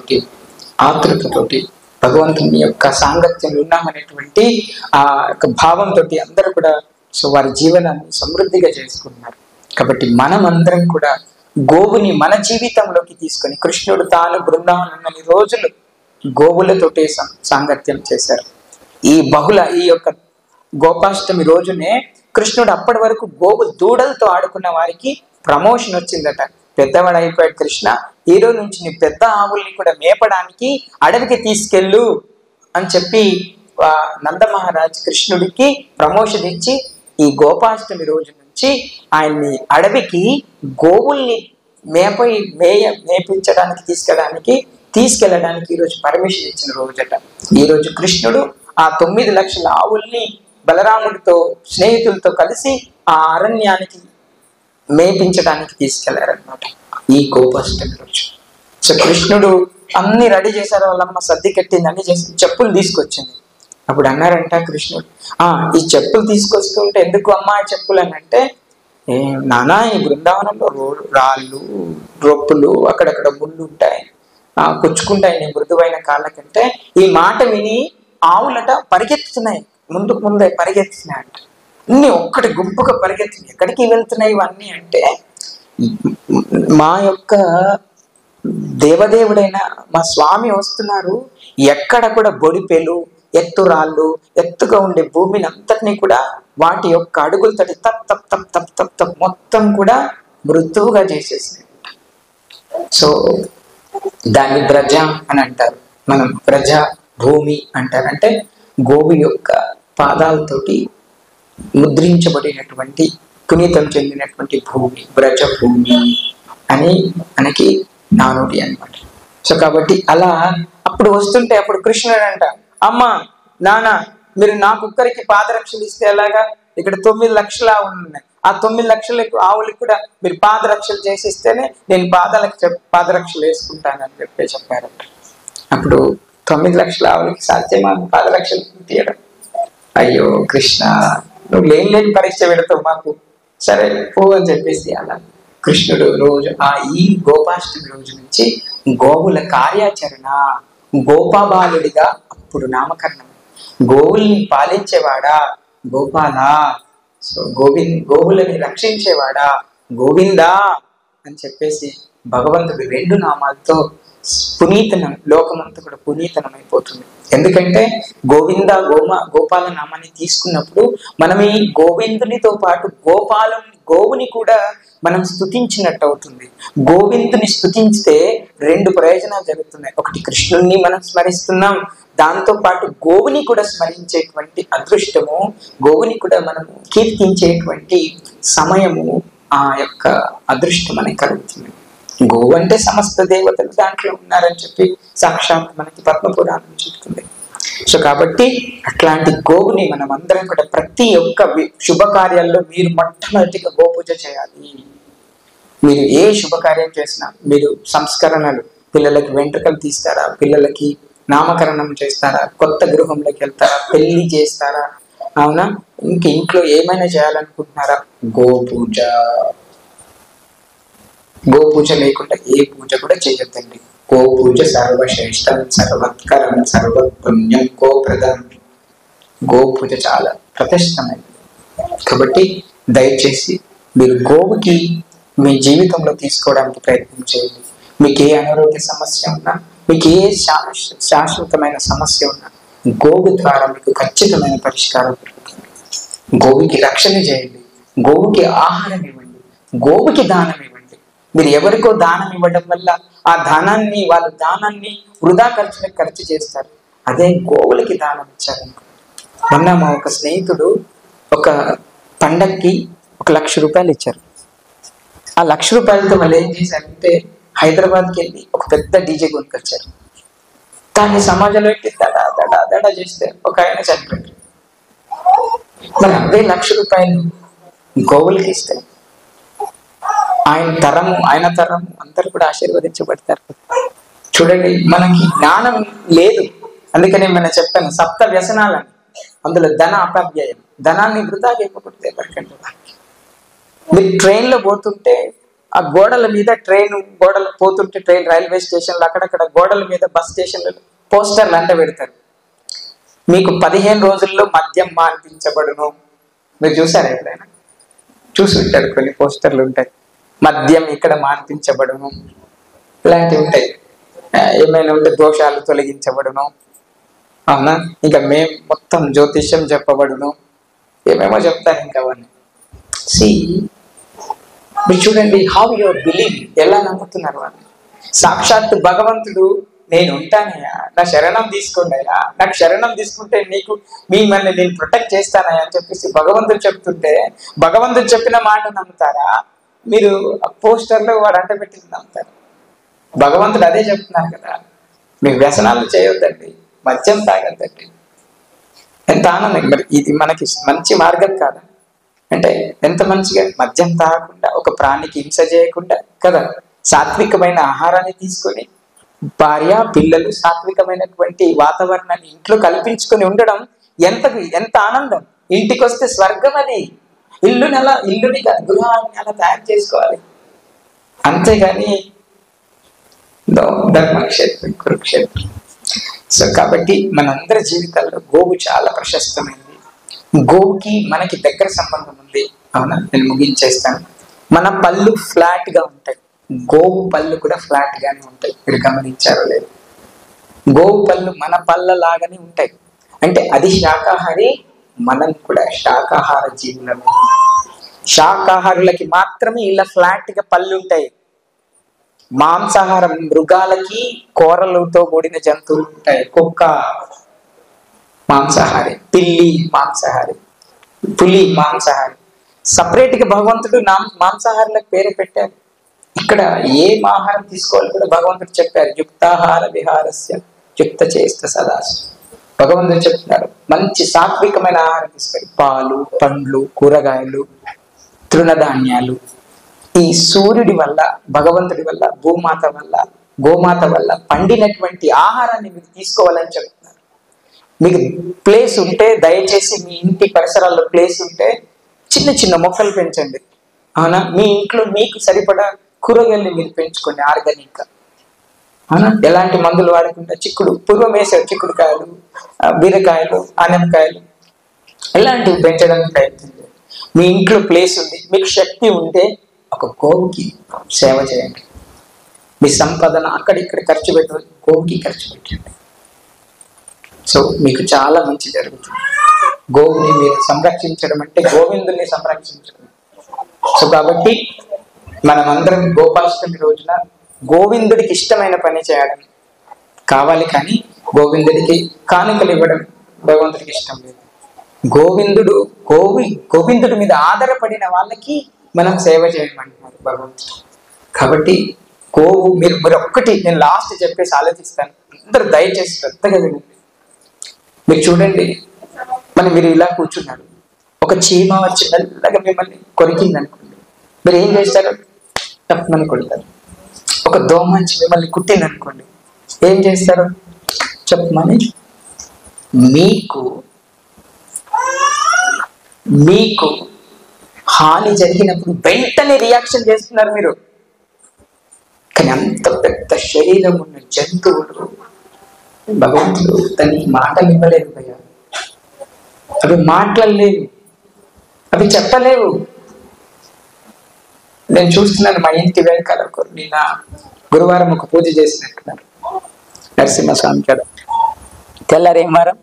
[SPEAKER 1] ఆతృతతోటి, భగవంతుని యొక్క సాంగత్యంలో ఉన్నామనేటువంటి ఆ యొక్క భావంతో అందరూ కూడా సో వారి జీవనాన్ని సమృద్ధిగా చేసుకుంటున్నారు. కాబట్టి మనం అందరం కూడా గోవుని మన జీవితంలోకి తీసుకొని, కృష్ణుడు తాను బృందావనం రోజులు గోవులతోటే సాంగత్యం చేశారు. ఈ యొక్క గోపాష్టమి రోజునే కృష్ణుడు అప్పటి వరకు గోవు దూడలతో ఆడుకున్న వారికి ప్రమోషన్ వచ్చిందట. పెద్దవాడు అయిపోయాడు కృష్ణ, ఈ రోజు నుంచి నీ పెద్ద ఆవుల్ని కూడా మేపడానికి అడవికి తీసుకెళ్ళు అని చెప్పి నంద మహారాజ్ కృష్ణుడికి ప్రమోషన్ ఇచ్చి, ఈ గోపాష్టమి రోజు నుంచి ఆయన్ని అడవికి గోవుల్ని మేపించడానికి తీసుకెళ్ళడానికి ఈరోజు పర్మిషన్ ఇచ్చిన రోజట. ఈరోజు కృష్ణుడు ఆ 9 లక్షల ఆవుల్ని బలరాముడితో స్నేహితులతో కలిసి ఆ అరణ్యానికి మేపించడానికి తీసుకెళ్లారనమాట ఈ గోపాష్టమి రోజు. సో కృష్ణుడు అన్ని రెడీ చేశారు, వాళ్ళమ్మ సర్ది కట్టింది, అన్ని చేసి చెప్పులు తీసుకొచ్చింది. అప్పుడు అన్నారంట కృష్ణుడు, ఈ చెప్పులు తీసుకొస్తుంటే ఎందుకు అమ్మా చెప్పులు అని అంటే, నానా ఈ బృందావనంలో రాళ్ళు, రొప్పులు, అక్కడక్కడ ముళ్ళు ఉంటాయి, పుచ్చుకుంటాయి నీ మృదువైన కాళ్ళకంటే. ఈ మాట విని ఆవులట పరిగెత్తుతున్నాయి, ముందే పరిగెత్తుతున్నాయంట. అన్ని ఒక్కటి గుంపుగా పరిగెత్తున్నాయి. ఎక్కడికి వెళ్తున్నాయి ఇవన్నీ అంటే, మా యొక్క దేవదేవుడైన మా స్వామి వస్తున్నారు, ఎక్కడ కూడా బొడిపెలు ఎత్తురాళ్ళు, ఎత్తుగా ఉండే భూమిని అంతటినీ కూడా వాటి యొక్క అడుగులతోటి తప్ తప్ తప్ తప్ తప్ తప్ మొత్తం కూడా మృదువుగా చేసేసింది. సో దాన్ని బ్రజ అని అంటారు, మనం బ్రజ భూమి అంటారు. అంటే గోవు యొక్క పాదాలతోటి ముద్రించబడినటువంటి, పునీతం చెందినటువంటి భూమి బ్రజ భూమి అని మనకి నానుడి అన్నమాట. సో కాబట్టి అలా అప్పుడు వస్తుంటే అప్పుడు కృష్ణుడు అంట, అమ్మ నాన్న మీరు నా కుక్కరికి పాదరక్షలు ఇస్తే ఎలాగా, ఇక్కడ 9 లక్షల ఆవులు ఉన్నాయి, ఆ 9 లక్షల ఆవులకి కూడా మీరు పాదరక్షలు చేసిస్తేనే నేను పాదరక్షలు వేసుకుంటానని చెప్పారంట. అప్పుడు 9 లక్షల ఆవులకి సాధ్యమా పాదరక్షలు తీయడం? అయ్యో కృష్ణ, నువ్వు లేని పరీక్ష పెడతావు మాకు, సరే పో అని చెప్పేసి అలా కృష్ణుడు రోజు ఈ గోపాష్టమి రోజు నుంచి గోవుల కార్యాచరణ, గోపాబాలుడిగా అప్పుడు నామకరణం, గోవుల్ని పాలించేవాడా గోపాల, సో గోవులని రక్షించేవాడా గోవిందా అని చెప్పేసి భగవంతుడు 2 నామాలతో పునీతనం, లోకమంతా కూడా పునీతనం అయిపోతుంది. ఎందుకంటే గోవింద గోపాల నామాన్ని తీసుకున్నప్పుడు మనం ఈ గోవిందునితో పాటు గోవుని కూడా మనం స్తుతించినట్టు అవుతుంది. గోవిందుని స్తుతించితే 2 ప్రయోజనాలు జరుగుతున్నాయి. ఒకటి, కృష్ణుణ్ణి మనం స్మరిస్తున్నాం, దాంతో పాటు గోవుని కూడా స్మరించేటువంటి అదృష్టము, గోవుని కూడా మనము కీర్తించేటువంటి సమయము, ఆ యొక్క అదృష్టం మనకి కలుగుతుంది. గోవు అంటే సమస్త దేవతలు దాంట్లో ఉన్నారని చెప్పి సాక్షాత్ మనకి పద్మపురాణం చెప్తుంది. సో కాబట్టి అట్లాంటి గోవుని మనం అందరం కూడా ప్రతి ఒక్క శుభకార్యాల్లో మీరు మొట్టమొదటిగా గోపూజ చేయాలి. మీరు ఏ శుభకార్యం చేసినా, మీరు సంస్కరణలు, పిల్లలకి వెంట్రుకలు తీస్తారా, పిల్లలకి నామకరణం చేస్తారా, కొత్త గృహంలోకి వెళ్తారా, పెళ్లి చేస్తారా, అవునా, ఇంట్లో ఏమైనా చేయాలనుకుంటున్నారా, గోపూజ. గోపూజ లేకుండా ఏ పూజ కూడా చేయొద్దండి. గోపూజ సర్వశ్రేష్టం, సర్వత్కరం, సర్వపుణ్యం, గోప్రదం. గోపూజ చాలా ప్రతిష్టమైనది. కాబట్టి దయచేసి మీరు గోవుకి మీ జీవితంలో తీసుకోవడానికి ప్రయత్నం చేయండి. మీకు ఏ అనారోగ్య సమస్య ఉన్నా, మీకు ఏ శాశ్వతమైన సమస్య ఉన్నా, గోవు ద్వారా మీకు ఖచ్చితమైన పరిష్కారం దొరుకుతుంది. గోవుకి రక్షణ చేయండి, గోవుకి ఆహారం ఇవ్వండి, గోవుకి దానం ఇవ్వండి. మీరు ఎవరికో దానం ఇవ్వడం వల్ల ఆ వాళ్ళు దానాన్ని వృధా ఖర్చు చేస్తారు. అదే గోవులకి దానం ఇచ్చారనుకో. మొన్న మా ఒక స్నేహితుడు ఒక పండక్కి 1,00,000 రూపాయలు ఇచ్చారు. ఆ 1,00,000 రూపాయలతో వాళ్ళు ఏం చేశారంటే హైదరాబాద్కి వెళ్ళి ఒక పెద్ద డీజే కొనుకొచ్చారు. దాన్ని సమాజంలో పెట్టి దడా చేస్తే ఒక ఆయన చనిపోయారు. మరి అదే 1,00,000 రూపాయలు గోవులకి ఇస్తే ఆయన తరము అందరు కూడా ఆశీర్వదించబడతారు. చూడండి, మనకి జ్ఞానం లేదు, అందుకనే మనం చెప్పాను 7 వ్యసనాలని. అందులో ధన అపవ్యయం, ధనాన్ని వృధాగా ఇవ్వకూడదు ఎవరికంటే. మీరు ట్రైన్లో పోతుంటే ఆ గోడల మీద గోడలు పోతుంటే ట్రైన్ రైల్వే స్టేషన్లు అక్కడక్కడ గోడల మీద బస్ స్టేషన్లు పోస్టర్లు అంట పెడతారు. మీకు 15 రోజుల్లో మద్యం మాన్పించబడును. మీరు చూసారా ఎప్పుడైనా? చూసి ఉంటారు, కొన్ని పోస్టర్లు ఉంటాయి, మద్యం ఇక్కడ మాన్పించబడును, ఇలాంటివి ఉంటాయి. ఏమైనా ఉంటే దోషాలు తొలగించబడును, అవునా, ఇంకా మేము మొత్తం జ్యోతిష్యం చెప్పబడును, ఏమేమో చెప్తారు ఇంకా అవన్నీ. మీరు చూడండి, హౌ యువర్ బిలీవ్, ఎలా నమ్ముతున్నారు వాళ్ళు. సాక్షాత్ భగవంతుడు నేను ఉంటానయ్యా, నా శరణం తీసుకోండి అయ్యా, నాకు శరణం తీసుకుంటే మిమ్మల్ని నేను ప్రొటెక్ట్ చేస్తానయ్యా అని చెప్పేసి భగవంతుడు చెప్తుంటే భగవంతుడు చెప్పిన మాట నమ్ముతారా? మీరు పోస్టర్లో వాడు అంట పెట్టింది నమ్ముతారు. భగవంతుడు అదే చెప్తున్నారు కదా, మీ వ్యసనాలు చేయొద్దండి, మద్యం తాగొద్దండి. ఎంత ఆనందం. మరి ఇది మనకి మంచి మార్గం కాదా? అంటే ఎంత మంచిగా మద్యం తాగకుండా, ఒక ప్రాణికి హింస చేయకుండా కదా, సాత్వికమైన ఆహారాన్ని తీసుకొని భార్య పిల్లలు సాత్వికమైనటువంటి వాతావరణాన్ని ఇంట్లో కల్పించుకొని ఉండడం ఎంత ఆనందం. ఇంటికి వస్తే స్వర్గం. అది ఇల్లుని గృహాన్ని అలా తయారు చేసుకోవాలి, అంతేగాని ధర్మక్షేత్రం కురుక్షేత్రం. సో కాబట్టి మనందరి జీవితాల్లో గోవు చాలా ప్రశస్తమైనది. గోవుకి మనకి దగ్గర సంబంధం ఉంది, అవునా. నేను ముగించేస్తాను. మన పళ్ళు ఫ్లాట్ గా ఉంటాయి, గోవు పళ్ళు కూడా ఫ్లాట్ గానే ఉంటాయి. మీరు గమనించారో లేదు? గోవు పళ్ళు మన పళ్ళ లాగానే ఉంటాయి. అంటే అది శాకాహారి, మనం కూడా శాకాహార జీవులమే. శాకాహారులకి మాత్రమే ఇలా ఫ్లాట్గా పళ్ళు ఉంటాయి. మాంసాహారం మృగాలకి కూరలతో కూడిన జంతువులు ఉంటాయి. కుక్క మాంసాహారి, పిల్లి మాంసాహారి, పులి మాంసాహారి. సపరేట్గా భగవంతుడు మాంసాహారులకు పేరు పెట్టారు. ఇక్కడ ఏ ఆహారం తీసుకోవాలి కూడా భగవంతుడు చెప్పారు. యుక్తాహార విహారస్య యుక్త చేస్త సదాశ. భగవంతుడు చెప్తున్నారు మంచి సాత్వికమైన ఆహారం తీసుకోవాలి. పాలు, పండ్లు, కూరగాయలు, తృణధాన్యాలు. ఈ సూర్యుడి వల్ల, భగవంతుడి వల్ల, భూమాత వల్ల, గోమాత వల్ల పండినటువంటి ఆహారాన్ని మీరు తీసుకోవాలని చెప్తున్నారు. మీకు ప్లేస్ ఉంటే దయచేసి మీ ఇంటి పరిసరాల్లో ప్లేస్ ఉంటే చిన్న చిన్న మొక్కలు పెంచండి. అవునా? మీ ఇంట్లో మీకు సరిపడా కూరగాయలు మీరు పెంచుకోండి ఆర్గానిక్. అవునా? ఎలాంటి మందులు వాడకుండా చిక్కుడు, పూర్వం వేసారు చిక్కుడుకాయలు, బీరకాయలు, ఆనపకాయలు, ఇలాంటివి పెంచడానికి ప్రయత్నం చేయండి. మీ ఇంట్లో ప్లేస్ ఉంది, మీకు శక్తి ఉంటే ఒక గోవుకి సేవ చేయండి. మీ సంపదను అక్కడిక్కడ ఖర్చు పెట్టండి, గోవుకి ఖర్చు పెట్టండి. సో మీకు చాలా మంచి జరుగుతుంది. గోవుని మీరు సంరక్షించడం అంటే గోవిందుని సంరక్షించడం. సో కాబట్టి మనమందరం గోపాష్టమి రోజున గోవిందుడికి ఇష్టమైన పని చేయడం కావాలి, కానీ గోవిందుడికి కానుకలు ఇవ్వడం భగవంతుడికి ఇష్టం లేదు. గోవిందుడి మీద ఆధారపడిన వాళ్ళకి మనం సేవ చేయమంటున్నారు భగవంతుడు. కాబట్టి గోవు మీరు ఒక్కటి నేను లాస్ట్ చెప్పేసి ఆలోచిస్తాను. అందరూ దయచేసి శ్రద్ధగా వినండి. మీరు చూడండి, మీరు ఇలా కూర్చున్నారు, ఒక చీమ వచ్చి మెల్లగా మిమ్మల్ని కొరికింది అనుకోండి, మీరు ఏం చేస్తారు? తప్పమని కొడతారు. ఒక దోమ వచ్చి మిమ్మల్ని కుట్టింది అనుకోండి, ఏం చేస్తారు? చెప్పమని. మీకు హాని జరిగినప్పుడు వెంటనే రియాక్షన్ చేస్తున్నారు మీరు. కానీ అంత పెద్ద శరీరం ఉన్న జంతువులు భగవంతుడు దానికి మాటలు ఇవ్వలేదు భయ్యా. అవి మాట్లాడలేవు, అవి చెప్పలేవు. నేను చూస్తున్నాను మా ఇంటి వెనకాల నిన్న గురువారం ఒక పూజ చేసినట్టున్నారు నరసింహస్వామి కాడ. తెల్లారు ఏం వారం?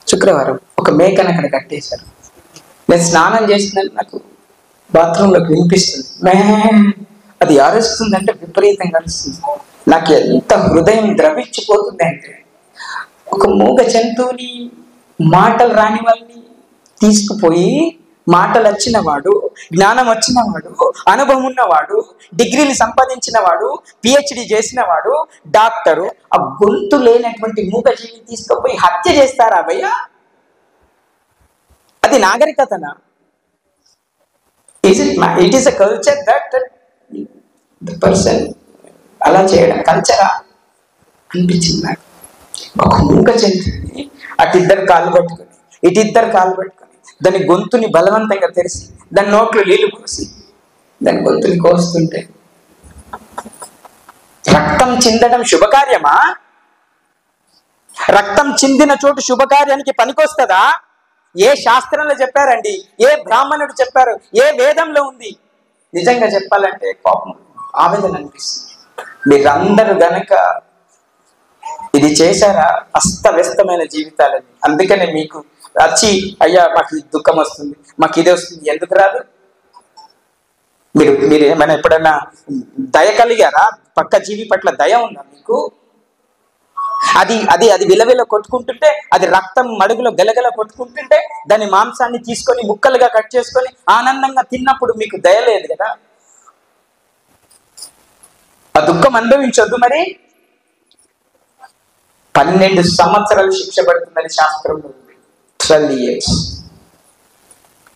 [SPEAKER 1] శుక్రవారం. ఒక మేకను అక్కడ కట్టేశారు. నేను స్నానం చేస్తున్నాను, నాకు బాత్రూంలోకి వినిపిస్తుంది. అది అరుస్తుంది అంటే విపరీతంగా అరుస్తుంది. నాకు ఎంత హృదయం ద్రవించిపోతుంది అంటే, ఒక మూగ జంతువుని, మాటలు రాని వాళ్ళని తీసుకుపోయి, మాటలు వచ్చినవాడు, జ్ఞానం వచ్చినవాడు, అనుభవం ఉన్నవాడు, డిగ్రీలు సంపాదించిన వాడు, పిహెచ్డి చేసిన వాడు, డాక్టరు, ఆ గొంతు లేనటువంటి మూగ జీవిని తీసుకుపోయి హత్య చేస్తారా భయ్య? అది నాగరికతనా? It is a culture that the person అలా చేయడం కల్చరా అనిపించింది నాకు. ఒక మూగ జంతువుని అటిద్దరు కాళ్ళు పట్టుకొని, ఇటిద్దరు కాళ్ళు పట్టుకొని, దాని గొంతుని బలవంతంగా తెరిచి, దాని నోట్లో నీళ్లు పోసి, దాని గొంతుని కోస్తుంటే రక్తం చిందడం శుభకార్యమా? రక్తం చిందిన చోటు శుభకార్యానికి పనికొస్తుందా? ఏ శాస్త్రంలో చెప్పారండి? ఏ బ్రాహ్మణుడు చెప్పారు? ఏ వేదంలో ఉంది? నిజంగా చెప్పాలంటే పాపం ఆవేదన అనిపిస్తుంది. మీరందరూ గనక ఇది చేశారా, అస్తవ్యస్తమైన జీవితాలని. అందుకనే మీకు వచ్చి అయ్యా మాకు దుఃఖం వస్తుంది, మాకు ఇది వస్తుంది, ఎందుకు రాదు? మీరు ఏమైనా ఎప్పుడైనా దయ కలిగారా? పక్క జీవి పట్ల దయ ఉందా మీకు? అది విలవిల కొట్టుకుంటుంటే, అది రక్తం మడుగులో గలగల కొట్టుకుంటుంటే, దాని మాంసాన్ని తీసుకొని ముక్కలుగా కట్ చేసుకొని ఆనందంగా తిన్నప్పుడు మీకు దయ లేదు కదా? ఆ దుఃఖం అనుభవించొద్దు మరి. 12 సంవత్సరాలు శిక్ష పడుతుందని శాస్త్రంలో ఉంది. 12 years,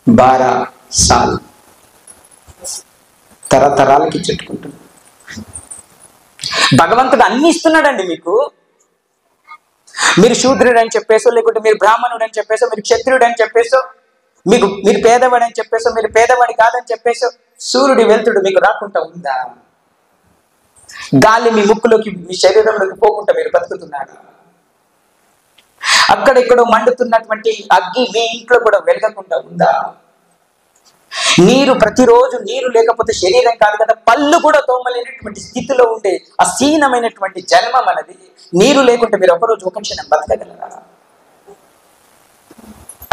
[SPEAKER 1] 12 సార్లు తరతరాలకి చెట్టుకుంటుంది. భగవంతుడు అన్ని ఇస్తున్నాడండి మీకు. మీరు శూద్రుడు అని చెప్పేసో, లేకుంటే మీరు బ్రాహ్మణుడు అని చెప్పేసో, మీరు క్షత్రుడు అని చెప్పేసో, మీరు పేదవాడు అని చెప్పేసో, మీరు పేదవాడి కాదని చెప్పేసో సూర్యుడి వెలుతుడు మీకు రాకుండా ఉందా? గాలి మీ ముక్కులోకి, మీ శరీరంలోకి పోకుండా మీరు బతుకుతున్నారా? అక్కడెక్కడో మండుతున్నటువంటి అగ్గి మీ ఇంట్లో కూడా వెలగకుండా ఉందా? నీరు, ప్రతిరోజు నీరు లేకపోతే శరీరం కాదు కదా, పళ్ళు కూడా తోమలేనటువంటి స్థితిలో ఉండే అసీనమైనటువంటి జన్మం అనేది. నీరు లేకుంటే మీరు ఒకరోజు ఒక క్షణం బతకగలరా?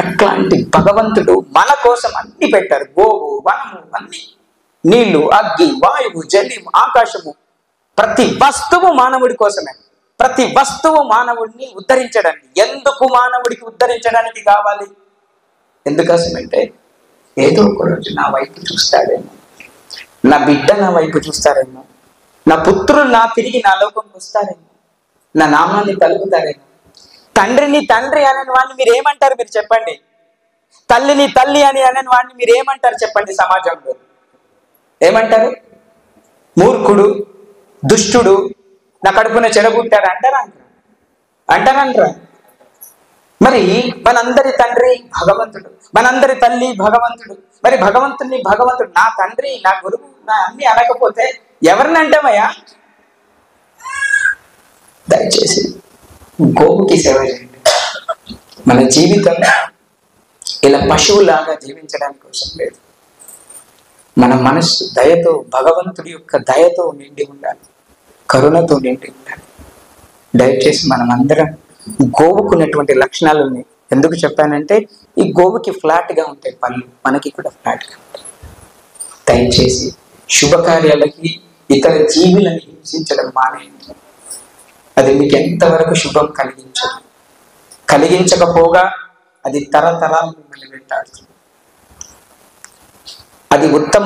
[SPEAKER 1] అట్లాంటి భగవంతుడు మన కోసం అన్ని పెట్టారు. గోవు, వనము, అన్ని, నీళ్లు, అగ్గి, వాయువు, జలి, ఆకాశము, ప్రతి వస్తువు మానవుడి కోసమే. ప్రతి వస్తువు మానవుడిని ఉద్ధరించడానికి. ఎందుకు మానవుడికి ఉద్ధరించడానికి కావాలి? ఎందుకోసమంటే ఏదో ఒక రోజు నా వైపు చూస్తాడేమో, నా బిడ్డ నా వైపు చూస్తారేమో, నా పుత్రులు తిరిగి నా లోకంకి వస్తారేమో, నా నామాన్ని పలుకుతారేమో. తండ్రిని తండ్రి అనే వాడిని మీరు ఏమంటారు? మీరు చెప్పండి. తల్లిని తల్లి అని అనే వాడిని మీరు ఏమంటారు చెప్పండి? సమాజంలో ఏమంటారు? మూర్ఖుడు, దుష్టుడు, నా కడుపున చెడగొట్టాడు అంటారా? మరి మనందరి తండ్రి భగవంతుడు, మనందరి తల్లి భగవంతుడు. మరి భగవంతుడు నా తండ్రి, నా గురువు, నా అన్ని అనకపోతే ఎవరిని అంటామయ్యా? దయచేసి గోవుకి సేవ చేయండి. మన జీవితం ఇలా పశువులాగా జీవించడానికి కోసం లేదు. మన మనస్సు దయతో, భగవంతుడి యొక్క దయతో నిండి ఉండాలి, కరుణతో నిండి ఉండాలి. దయచేసి మనం అందరం గోవుకున్నటువంటి లక్షణాలు ఉన్నాయి. ఎందుకు చెప్పానంటే ఈ గోవుకి ఫ్లాట్గా ఉంటాయి పళ్ళు, మనకి కూడా ఫ్లాట్గా ఉంటాయి. దయచేసి శుభకార్యాలకి ఇతర జీవులను హింసించడం మానేయండి. అది మీకు ఎంతవరకు శుభం కలిగించకపోగా అది తరతరాలు మిమ్మల్ని వెంటాడుతుంది. అది ఉత్తమ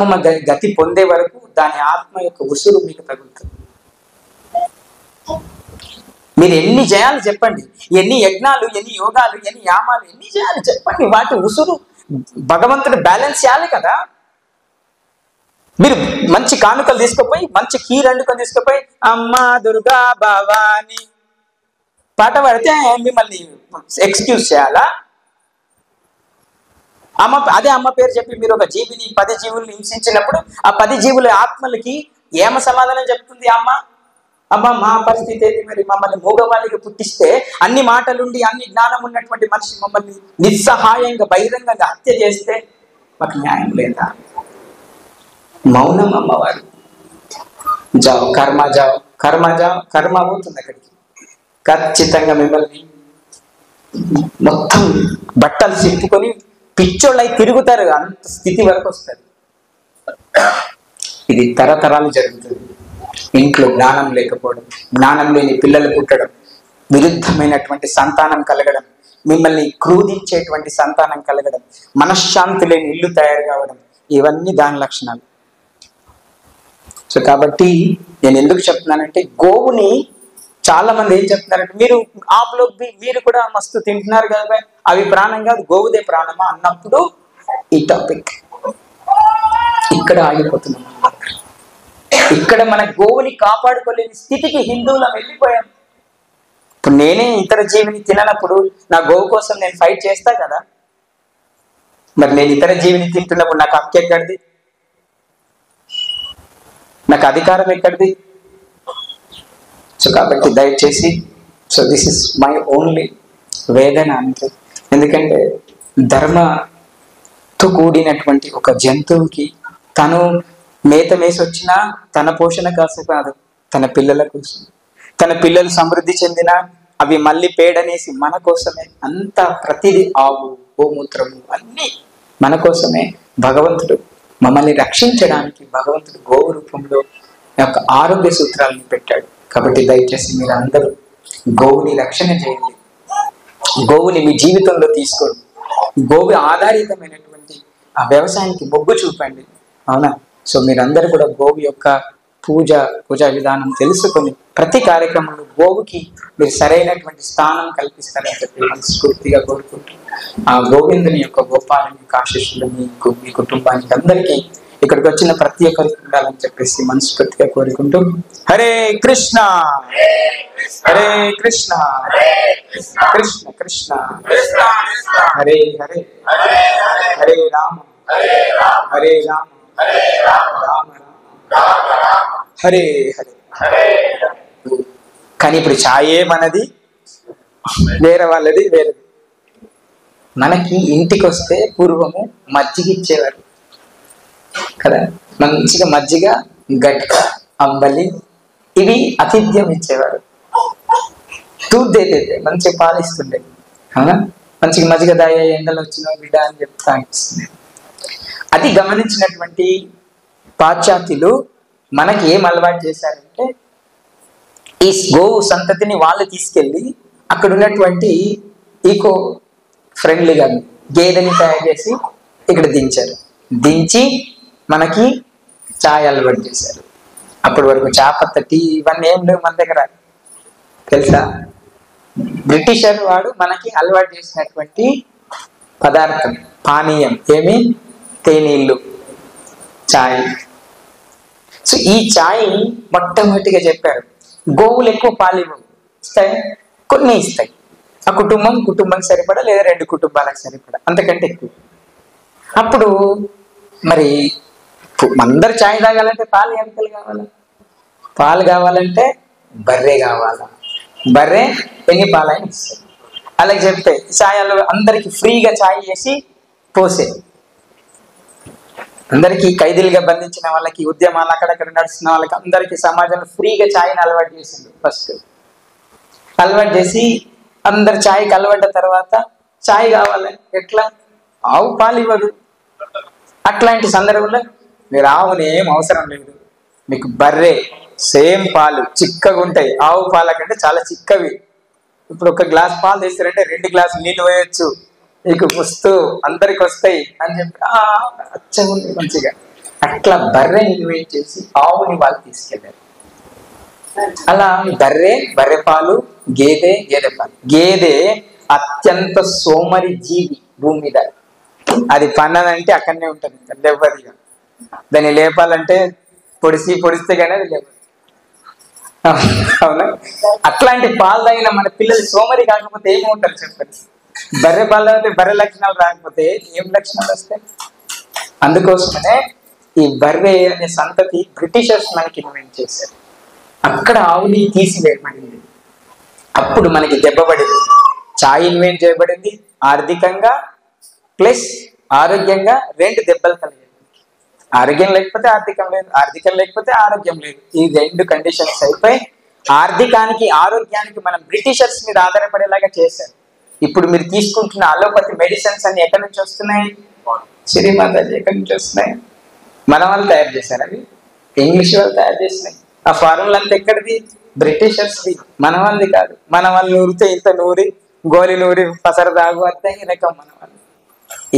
[SPEAKER 1] గతి పొందే వరకు దాని ఆత్మ యొక్క ఉసురు మీకు తగులుతుంది. మీరు ఎన్ని చేయాలి చెప్పండి, ఎన్ని యజ్ఞాలు, ఎన్ని యోగాలు, ఎన్ని యామాలు, ఎన్ని చేయాలి చెప్పండి. వాటి ఉసురు భగవంతుడు బ్యాలెన్స్ చేయాలి కదా. మీరు మంచి కానుకలు తీసుకుపోయి, మంచి కీర్ వండుకొని తీసుకుపోయి అమ్మా దుర్గా భవాని పాట పాడితే మిమ్మల్ని ఎక్స్క్యూజ్ చేయాలా? అదే అమ్మ పేరు చెప్పి మీరు ఒక జీవిని 10 జీవుల్ని హింసించినప్పుడు ఆ 10 జీవుల ఆత్మలకి ఏమ సమాధానం చెప్తుంది అమ్మ? మా పరిస్థితి ఏంటి? మరి మమ్మల్ని మూగవాళ్ళకి పుట్టిస్తే, అన్ని మాటలుండి అన్ని జ్ఞానం ఉన్నటువంటి మనిషి మమ్మల్ని నిస్సహాయంగా బహిరంగంగా హత్య చేస్తే మాకు న్యాయం లేదా? మౌనం అమ్మవారు. కర్మ అవుతుంది అక్కడికి. ఖచ్చితంగా మిమ్మల్ని మొత్తం బట్టలు చింపుకొని పిచ్చోళ్ళై తిరుగుతారు, అంత స్థితి వరకు వస్తారు. ఇది తరతరాలు జరుగుతుంది. ఇంట్లో జ్ఞానం లేకపోవడం, జ్ఞానం లేని పిల్లలు పుట్టడం, విరుద్ధమైనటువంటి సంతానం కలగడం, మిమ్మల్ని క్రోధించేటువంటి సంతానం కలగడం, మనశ్శాంతి లేని ఇల్లు తయారు కావడం, ఇవన్నీ దాని లక్షణాలు. సో కాబట్టి నేను ఎందుకు చెప్తున్నానంటే, గోవుని చాలా మంది ఏం చెప్తున్నారంటే, మీరు కూడా మస్తు తింటున్నారు కదా, అవి ప్రాణం కాదు, గోవుదే ప్రాణమా అన్నప్పుడు ఈ టాపిక్ ఇక్కడ ఆగిపోతున్నాం. ఇక్కడ మన గోవుని కాపాడుకోలేని స్థితికి హిందువులం వెళ్ళిపోయాం. ఇప్పుడు నేనే ఇతర జీవిని తిననప్పుడు నా గోవు కోసం నేను ఫైట్ చేస్తా కదా. మరి నేను ఇతర జీవిని తింటున్నప్పుడు నాకు హక్కు ఎక్కడిది? నాకు అధికారం ఎక్కడిది? సో కాబట్టి దయచేసి, so this is my only వేదన అంతే. ఎందుకంటే ధర్మతో కూడినటువంటి ఒక జంతువుకి తను మేత మేసి వచ్చినా తన పోషణ కోసం కాదు, తన పిల్లల కోసం. తన పిల్లలు సమృద్ధి చెందినా అవి మళ్ళీ పేడనేసి మన కోసమే. అంతా ప్రతిదీ, ఆవు, గోమూత్రము అన్నీ మన కోసమే. భగవంతుడు మమ్మల్ని రక్షించడానికి భగవంతుడు గోవు రూపంలో యొక్క ఆరోగ్య సూత్రాలను పెట్టాడు. కాబట్టి దయచేసి మీరు అందరూ గోవుని రక్షణ చేయండి, గోవుని మీ జీవితంలో తీసుకోండి, గోవు ఆధారితమైనటువంటి ఆ వ్యవసాయానికి మొగ్గు చూపండి. అవునా? సో మీరందరూ కూడా గోవు యొక్క పూజా విధానం తెలుసుకొని ప్రతి కార్యక్రమంలో గోవుకి మీరు సరైనటువంటి స్థానం కల్పిస్తారని చెప్పి మనస్ఫూర్తిగా కోరుకుంటూ, ఆ గోవిందుని యొక్క గోపాలని ఆశీస్సులు మీకు, మీ కుటుంబానికి అందరికీ ఇక్కడికి వచ్చిన ప్రతి ఒక్కరికి ఉండాలని చెప్పేసి మనస్ఫూర్తిగా కోరుకుంటూ, హరే కృష్ణ హరే కృష్ణ కృష్ణ కృష్ణ హరే హరే హరే రామ హరే రామ రామ రామ హరే హరే. కానీ ఇప్పుడు ఛాయే మనది, వేరే వాళ్ళది వేరేది. మనకి ఇంటికి వస్తే పూర్వము మజ్జిగ ఇచ్చేవారు కదా, మంచిగా మజ్జిగ, గట్క, అంబలి ఇవి ఆతిథ్యం ఇచ్చేవారు. దూద్ దేతే మంచిగా పాలిస్తుండే. అవునా? మంచిగా మజ్జిగ దాయ ఎండలు వచ్చిన బిడ్డ అని చెప్తా అనిపిస్తుంది. అది గమనించినటువంటి పాశ్చాత్యులు మనకి ఏం అలవాటు చేశారంటే ఈ గోవు సంతతిని వాళ్ళు తీసుకెళ్ళి అక్కడ ఉన్నటువంటి ఈకో ఫ్రెండ్లీగా గేదెని తయారు చేసి ఇక్కడ దించారు. దించి మనకి చాయ్ అలవాటు చేశారు. అప్పటి వరకు చాపత్త, టీ ఇవన్నీ ఏం లేవు మన దగ్గర, తెలుసా? బ్రిటిషర్ వాడు మనకి అలవాటు చేసినటువంటి పదార్థం, పానీయం ఏమి? తేనీళ్ళు, చాయ్. సో ఈ చాయ్ మొట్టమొదటిగా చెప్పారు గోవులు ఎక్కువ పాలు ఇవ్వవు, ఇస్తాయి, కొన్ని ఇస్తాయి. ఆ కుటుంబం సరిపడా లేదా 2 కుటుంబాలకు సరిపడా, అంతకంటే ఎక్కువ. అప్పుడు మరి అందరు చాయ్ తాగాలంటే పాలు ఎంతలు కావాలి? పాలు కావాలంటే బర్రె కావాలా? బర్రె ఎన్ని పాలైనా ఇస్తుంది. అలాగే చెప్తే చాయలు అందరికి ఫ్రీగా చాయ్ చేసి పోసే, అందరికీ ఖైదీలుగా బంధించిన వాళ్ళకి, ఉద్యమాలు అక్కడక్కడ నడుస్తున్న వాళ్ళకి అందరికీ సమాజంలో ఫ్రీగా ఛాయ్ని అలవాటు చేసిండు. ఫస్ట్ అలవాటు చేసి అందరు ఛాయ్కి అలవాట తర్వాత ఛాయ్ కావాలి ఎట్లా? ఆవు పాలు ఇవ్వదు. అట్లాంటి సందర్భంలో మీరు ఆవుని ఏం అవసరం లేదు, మీకు బర్రె సేమ్ పాలు చిక్కగా ఉంటాయి, ఆవు పాల కంటే చాలా చిక్కవి. ఇప్పుడు 1 గ్లాస్ పాలు తీస్తారంటే 2 గ్లాసులు నీళ్ళు పోయొచ్చు, మీకు వస్తూ అందరికి వస్తాయి అని చెప్పి అచ్చగా ఉంది మంచిగా. అట్లా బర్రెని ఇన్వైట్ చేసి ఆవుని వాళ్ళు తీసుకెళ్ళారు. అలా బర్రె పాలు, గేదె పాలు. గేదె అత్యంత సోమరి జీవి భూమి మీద. అది పన్నదంటే అక్కడనే ఉంటుంది, లేవదిగా. దాన్ని లేపాలంటే పొడిస్తే కానీ అది లేవు. అవునా? అట్లాంటి పాలు తాగిన మన పిల్లలు సోమరి కాకపోతే ఏమి ఉంటారు చెప్పండి? బర్రె పాలు తాగితే బర్రె లక్షణాలు రాకపోతే ఏం లక్షణాలు వస్తాయి? అందుకోసమనే ఈ బర్రె అనే సంతతి బ్రిటిషర్స్ మనకి ఇన్వెంట్ చేశారు. అక్కడ ఆవుని తీసివేయబడింది. అప్పుడు మనకి దెబ్బపడింది. చాయ్ ఇన్వెంట్ చేయబడింది. ఆర్థికంగా ప్లస్ ఆరోగ్యంగా 2 దెబ్బలు కలిగాయి. ఆరోగ్యం లేకపోతే ఆర్థికం లేదు, ఆర్థికం లేకపోతే ఆరోగ్యం లేదు. ఈ 2 కండిషన్స్ అయిపోయి ఆర్థికానికి ఆరోగ్యానికి మనం బ్రిటిషర్స్ మీద ఆధారపడేలాగా చేశారు. ఇప్పుడు మీరు తీసుకుంటున్న అలోపతి మెడిసిన్స్ అన్ని ఎక్కడి నుంచి వస్తున్నాయి? శ్రీమాతాజీ ఎక్కడి నుంచి వస్తున్నాయి? మన వాళ్ళు తయారు చేశారు, అవి ఇంగ్లీష్ వాళ్ళు తయారు చేసినాయి. ఆ ఫార్ములా అంతా ఎక్కడిది? బ్రిటిషర్స్ది, మన వాళ్ళది కాదు. మన వాళ్ళు నూరితే ఇంత నూరి, గోలి నూరి, పసర దాగు అంతే రకం మన వాళ్ళు.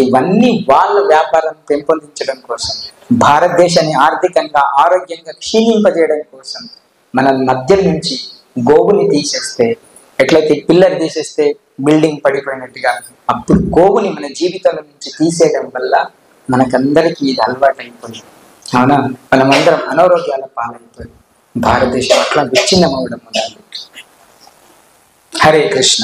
[SPEAKER 1] ఇవన్నీ వాళ్ళ వ్యాపారం పెంపొందించడం కోసం, భారతదేశాన్ని ఆర్థికంగా ఆరోగ్యంగా క్షీణింపజేయడం కోసం మన మధ్య నుంచి గోవుని తీసేస్తే, ఎట్లయితే పిల్లర్ తీసేస్తే బిల్డింగ్ పడిపోయినట్టుగా, అప్పుడు గోవుని మన జీవితంలో నుంచి తీసేయడం వల్ల మనకందరికీ ఇది అలవాటు అయిపోయింది. అవునా? మనమందరం అనారోగ్యాల పాలైపోయి భారతదేశం అట్లా విచ్ఛిన్నమవడం మొదలు. హరే కృష్ణ.